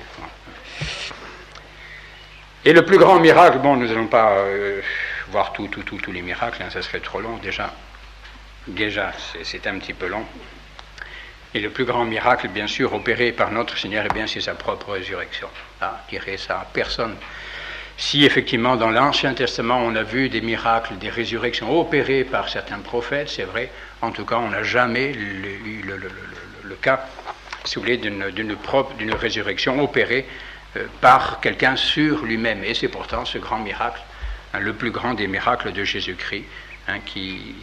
Et le plus grand miracle, bon, nous n'allons pas voir tous les miracles, hein, ça serait trop long déjà. Déjà, c'est un petit peu long. Et le plus grand miracle, bien sûr, opéré par notre Seigneur, eh bien, c'est sa propre résurrection. Ah, je dirais ça à personne. Si effectivement, dans l'Ancien Testament, on a vu des miracles, des résurrections opérées par certains prophètes, c'est vrai, en tout cas, on n'a jamais eu le cas, si vous voulez, d'une résurrection opérée par quelqu'un sur lui-même. Et c'est pourtant ce grand miracle, hein, le plus grand des miracles de Jésus-Christ, hein, qui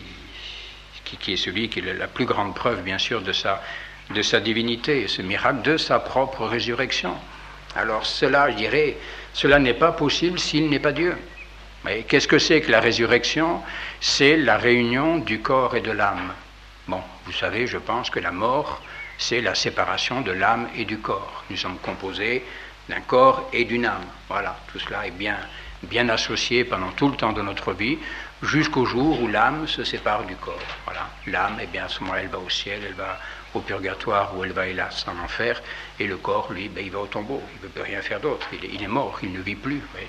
est celui qui est la plus grande preuve, bien sûr, de sa divinité, ce miracle de sa propre résurrection. Alors cela, je dirais, cela n'est pas possible s'il n'est pas Dieu. Mais qu'est-ce que c'est que la résurrection? C'est la réunion du corps et de l'âme. Bon, vous savez, je pense que la mort, c'est la séparation de l'âme et du corps. Nous sommes composés d'un corps et d'une âme. Voilà, tout cela est bien associé pendant tout le temps de notre vie, jusqu'au jour où l'âme se sépare du corps. Voilà. L'âme, eh bien, à ce moment-là, elle va au ciel, elle va au purgatoire, où elle va, hélas, en enfer, et le corps, lui, il va au tombeau, il ne peut rien faire d'autre, il est mort, il ne vit plus. Oui.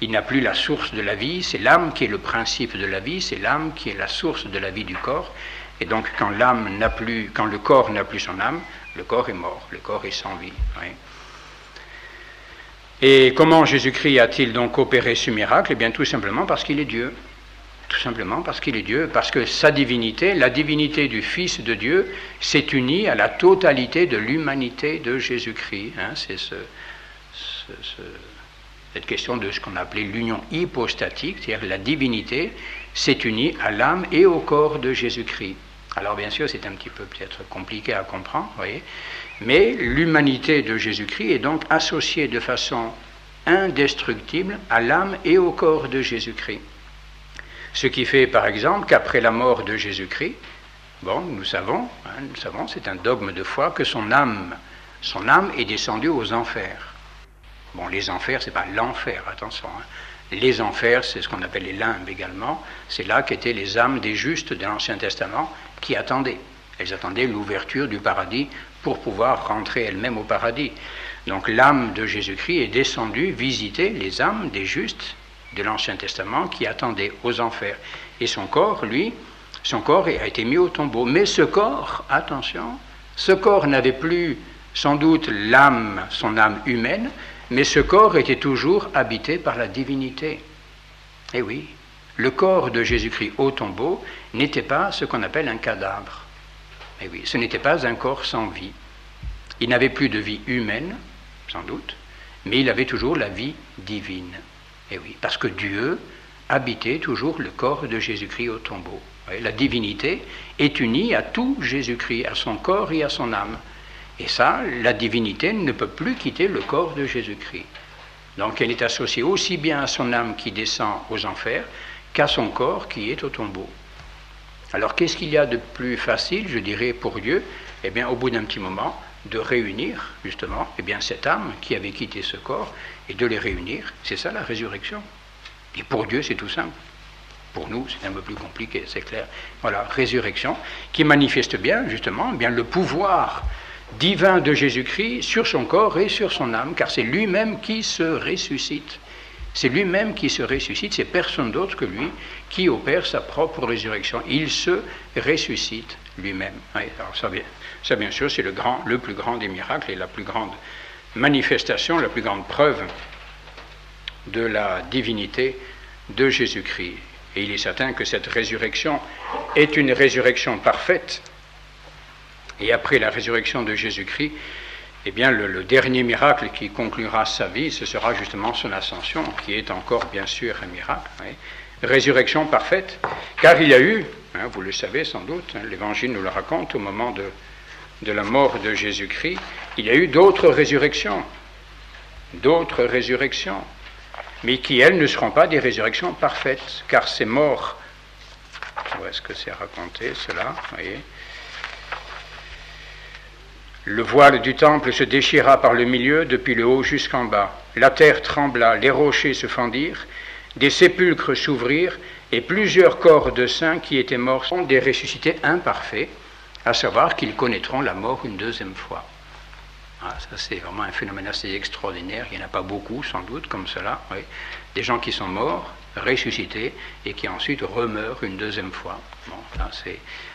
Il n'a plus la source de la vie, c'est l'âme qui est le principe de la vie, c'est l'âme qui est la source de la vie du corps, et donc quand le corps n'a plus son âme, le corps est mort, le corps est sans vie. Oui. Et comment Jésus-Christ a-t-il donc opéré ce miracle? Eh bien, tout simplement parce qu'il est Dieu. Tout simplement parce qu'il est Dieu, parce que sa divinité, la divinité du Fils de Dieu, s'est unie à la totalité de l'humanité de Jésus-Christ. Hein, c'est cette question de ce qu'on appelait l'union hypostatique, c'est-à-dire la divinité s'est unie à l'âme et au corps de Jésus-Christ. Alors bien sûr, c'est un petit peu peut-être compliqué à comprendre, voyez, mais l'humanité de Jésus-Christ est donc associée de façon indestructible à l'âme et au corps de Jésus-Christ. Ce qui fait, par exemple, qu'après la mort de Jésus-Christ, bon, nous savons, c'est un dogme de foi, que son âme est descendue aux enfers. Bon, les enfers, c'est pas l'enfer, attention. Hein. Les enfers, c'est ce qu'on appelle les limbes également. C'est là qu'étaient les âmes des justes de l'Ancien Testament qui attendaient. Elles attendaient l'ouverture du paradis pour pouvoir rentrer elles-mêmes au paradis. Donc l'âme de Jésus-Christ est descendue visiter les âmes des justes de l'Ancien Testament qui attendaient aux enfers. Et son corps, lui, a été mis au tombeau. Mais ce corps, attention, ce corps n'avait plus sans doute son âme humaine, mais ce corps était toujours habité par la divinité. Et oui, le corps de Jésus-Christ au tombeau n'était pas ce qu'on appelle un cadavre. Et oui, ce n'était pas un corps sans vie. Il n'avait plus de vie humaine, sans doute, mais il avait toujours la vie divine. Et oui, parce que Dieu habitait toujours le corps de Jésus-Christ au tombeau. La divinité est unie à tout Jésus-Christ, à son corps et à son âme. Et ça, la divinité ne peut plus quitter le corps de Jésus-Christ. Donc elle est associée aussi bien à son âme qui descend aux enfers qu'à son corps qui est au tombeau. Alors qu'est-ce qu'il y a de plus facile, je dirais, pour Dieu? Eh bien, au bout d'un petit moment, de réunir, justement, eh bien, cette âme qui avait quitté ce corps, et de les réunir. C'est ça la résurrection. Et pour Dieu, c'est tout simple. Pour nous, c'est un peu plus compliqué, c'est clair. Voilà, résurrection, qui manifeste bien, justement, bien le pouvoir divin de Jésus-Christ sur son corps et sur son âme, car c'est lui-même qui se ressuscite. C'est lui-même qui se ressuscite, c'est personne d'autre que lui qui opère sa propre résurrection. Il se ressuscite lui-même. Oui, alors ça, bien sûr, c'est le plus grand des miracles et la plus grande manifestation, la plus grande preuve de la divinité de Jésus-Christ. Et il est certain que cette résurrection est une résurrection parfaite. Et après la résurrection de Jésus-Christ, eh bien, le dernier miracle qui conclura sa vie, ce sera justement son ascension, qui est encore, bien sûr, un miracle. Oui. Résurrection parfaite, car il y a eu, vous le savez sans doute, l'Évangile nous le raconte, au moment de la mort de Jésus-Christ, il y a eu d'autres résurrections, mais qui, elles, ne seront pas des résurrections parfaites, car ces morts, où est-ce que c'est raconté, cela, voyez. Le voile du temple se déchira par le milieu, depuis le haut jusqu'en bas. La terre trembla, les rochers se fendirent, des sépulcres s'ouvrirent, et plusieurs corps de saints qui étaient morts sont des ressuscités imparfaits, à savoir qu'ils connaîtront la mort une deuxième fois. Ah, ça, c'est vraiment un phénomène assez extraordinaire. Il n'y en a pas beaucoup, sans doute, comme cela. Oui. Des gens qui sont morts, ressuscités, et qui ensuite remeurent une deuxième fois. Bon, là,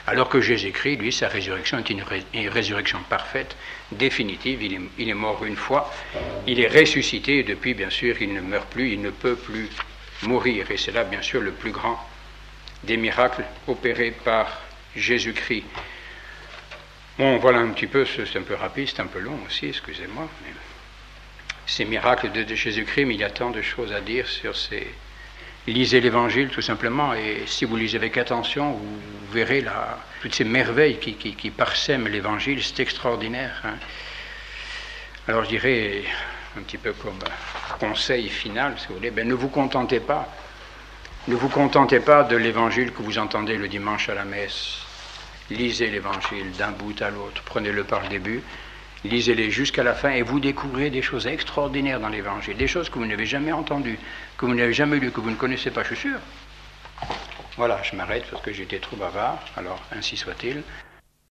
alors que Jésus-Christ, lui, sa résurrection est une résurrection parfaite, définitive. Il est mort une fois, il est ressuscité, et depuis, bien sûr, il ne meurt plus, il ne peut plus mourir. Et c'est là, bien sûr, le plus grand des miracles opérés par Jésus-Christ. Bon, voilà un petit peu, c'est un peu rapide, c'est un peu long aussi, excusez-moi. Mais ces miracles de Jésus-Christ, mais il y a tant de choses à dire sur ces... Lisez l'Évangile tout simplement, et si vous lisez avec attention, vous verrez là, toutes ces merveilles qui parsèment l'Évangile, c'est extraordinaire. Hein. Alors je dirais, un petit peu comme conseil final, si vous voulez, ne vous contentez pas de l'Évangile que vous entendez le dimanche à la messe. Lisez l'Évangile d'un bout à l'autre, prenez-le par le début, lisez-les jusqu'à la fin et vous découvrez des choses extraordinaires dans l'Évangile, des choses que vous n'avez jamais entendues, que vous n'avez jamais lues, que vous ne connaissez pas, je suis sûr. Voilà, je m'arrête parce que j'étais trop bavard, alors ainsi soit-il.